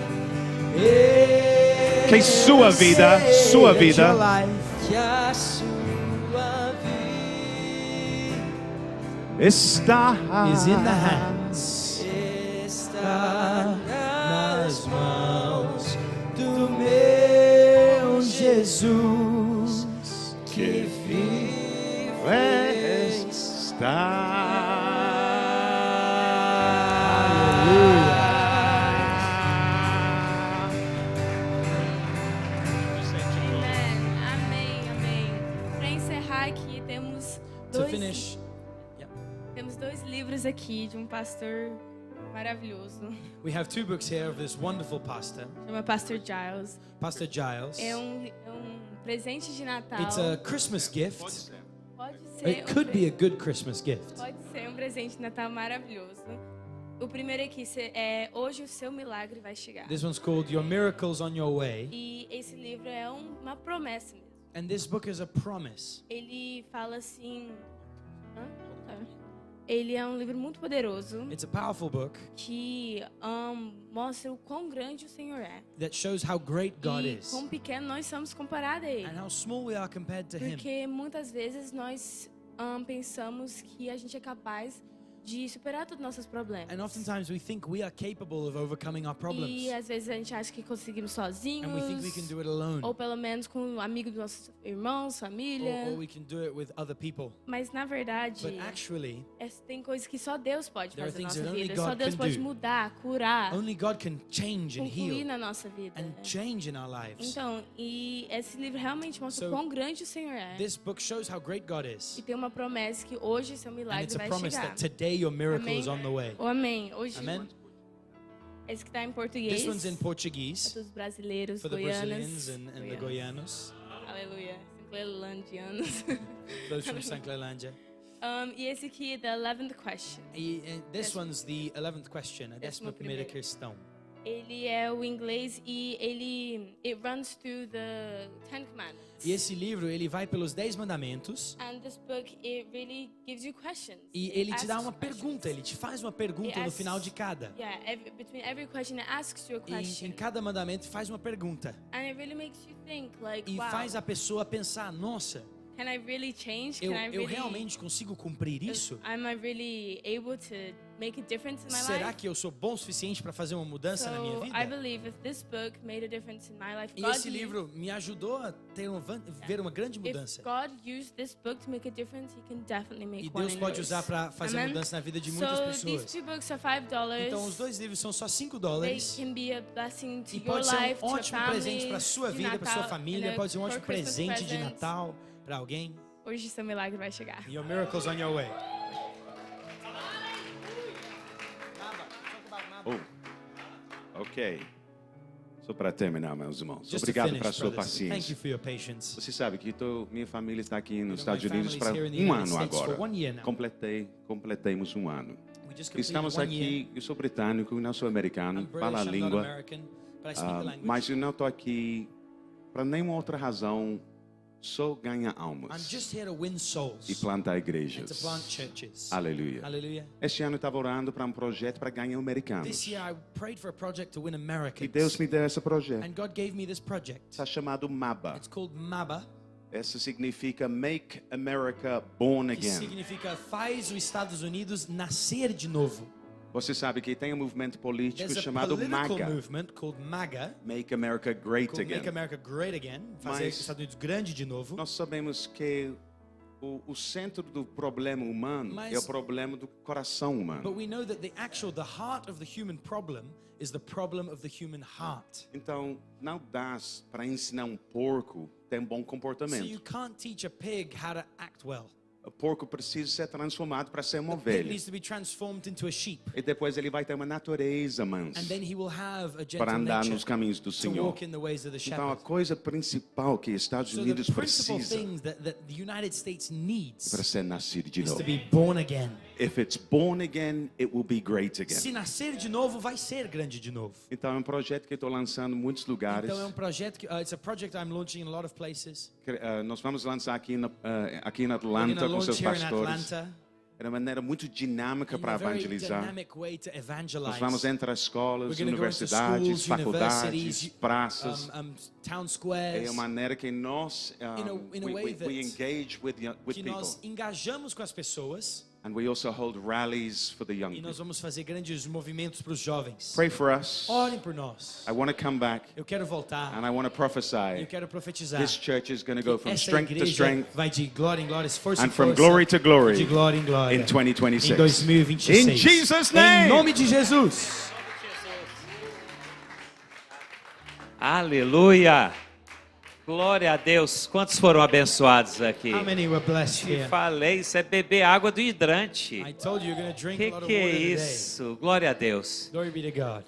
Que sua vida, sua vida, que a sua vida está is in the hands está nas mãos do meu Jesus. Jesus que vivo Amém, amém. Para encerrar aqui, To finish, temos dois livros aqui de um pastor maravilhoso. we have 2 books here of this wonderful pastor, Chama Pastor Giles. Pastor Giles. É um presente de Natal. It's a Christmas gift. Pode ser It could be a good Christmas gift. Pode ser um presente de Natal maravilhoso. O primeiro aqui é Hoje o Seu Milagre Vai Chegar. This one's called Your Miracle's on Your Way. E esse livro é uma promessa mesmo. And this book is a promise. Ele fala assim... Ele é um livro muito poderoso It's a powerful book que mostra o quão grande o Senhor é. that shows how great God E is quão pequeno nós somos comparados a Ele. and how small we are compared to Him. Porque muitas vezes nós pensamos que a gente é capaz de superar todos os nossos problemas. And oftentimes we think we are capable of overcoming our problems. E às vezes a gente acha que conseguimos sozinhos. And we think we can do it alone. Ou pelo menos com um amigo dos nossos irmãos, família. Or we can do it with other people. Mas na verdade, But actually, tem coisas que só Deus pode there are fazer na things nossa that only vida. God Só Deus can pode do. mudar, curar, only God can change and concluir heal na nossa vida. and change in our lives. Então, e esse livro realmente mostra o So, quão grande o Senhor é. This book shows how great God is. E tem uma promessa que hoje seu And milagre it's a vai promise chegar. that today your miracle Amém. is on the way. O amém. Hoje, Amen. esse que está em português. This one's in Para Portuguese todos os brasileiros, for the goianos. Brazilians and the Goianos, Aleluia. Sincleilandianos. those from Sanclerlandia. E esse aqui, The 11th Question. And this one's the 11th question, a 11ª questão. Ele é o inglês e it runs through the Ten Commandments. E esse livro, ele vai pelos 10 mandamentos And this book, it really gives you questions. e It ele te dá asks uma questions. pergunta, ele te faz uma pergunta no final de cada. Yeah, between every question, it asks you a E question. em cada mandamento faz uma pergunta. And it really makes you think, like, E wow, faz a pessoa pensar, nossa, can I really change? eu, Can I eu really, realmente consigo cumprir isso? am I really able to make a difference in my Será life? que eu sou bom o suficiente para fazer uma mudança na minha So vida? I believe if this book made a difference in my life, E God esse livro me ajudou a ter ver uma grande if mudança. God used this book to make a difference, He can definitely make E one Deus in pode yours. usar para fazer Amen? mudança na vida de muitas So these pessoas. two books are $5. Então os dois livros são só $5. They can be a blessing to E your pode ser life, um to your ótimo family, presente para sua de vida, para sua Natal, família, and pode ser um for ótimo Christmas presente de presents. Natal para alguém. Hoje seu milagre vai chegar. Your miracle's on your way. Oh, ok. Só para terminar, meus irmãos. Just to Obrigado finish, pela sua brothers, thank you paciência. for your patience. Você sabe que minha família está aqui nos my Estados Unidos family's para here in the um United ano States for agora. 1 year now. Completemos um ano. We just completed Estamos 1 year. aqui, eu sou britânico, não sou americano, I'm falo a British, I'm not língua, American, but I speak the language. mas eu não estou aqui para nenhuma outra razão, só ganhar I'm almas just here to win souls e plantar and to igrejas. plant churches. Aleluia. Hallelujah. Este ano eu estava orando para um projeto para ganhar americanos. This year I prayed for a project to win E Americans. Deus me deu esse projeto. And God gave me this project. Está chamado MABA. It's called MABA, Isso significa Make America Born que Again. significa faz os Estados Unidos nascer de novo. Você sabe que tem um movimento político There's a chamado political MAGA. movement called MAGA, Make America Great called Make Again. America Great Again, fazer Mas- os Estados Unidos grande de novo. Nós sabemos que o centro do problema humano Mas- é o problema do coração But humano. we know that the heart of the human problem is the problem of the human heart. Então, não dá para ensinar um porco a ter um bom So you comportamento. can't teach a pig how to act well. O porco precisa ser transformado para ser uma The pig ovelha. needs to be transformed into a sheep. E depois ele vai ter uma natureza mansa And then he will have a gentle para andar nature nos caminhos do to Senhor. walk in the ways of the Então, a shepherd. coisa principal que Estados So Unidos the principal precisa things that the United States needs para ser nascido de is novo. to be born again. If it's born again, it will be great again. Se nascer de novo, vai ser grande de novo. Então é um projeto que eu estou lançando em muitos lugares. Então é um projeto que it's a project I'm launching in a lot of places. Nós vamos lançar aqui na We're Atlanta gonna com seus launch here in pastores. Atlanta É uma maneira muito dinâmica in para a very evangelizar. dynamic way to Nós evangelize. vamos entrar às escolas, We're gonna go into universidades, schools, faculdades, universities, praças. Town É squares. uma maneira que nós in a way we engage with que people. nós engajamos com as pessoas And we also hold rallies for the young E nós people. vamos fazer grandes movimentos para os jovens. Pray for us. Orem por nós. I want to come back Eu quero voltar. and I want to Eu prophesy. quero profetizar. This church is going to go from Essa strength to igreja strength vai de glória em glória, força and em from força, glory to glory de glória em glória, in 2026. em 2026. In Jesus' Em name. nome de Jesus. Aleluia! Glória a Deus. Quantos foram abençoados aqui? How many were blessed Te here? falei, isso é beber água do hidrante. I told you you're going to drink a lot of Que water é today. isso? Glória a Deus. Glory be to God.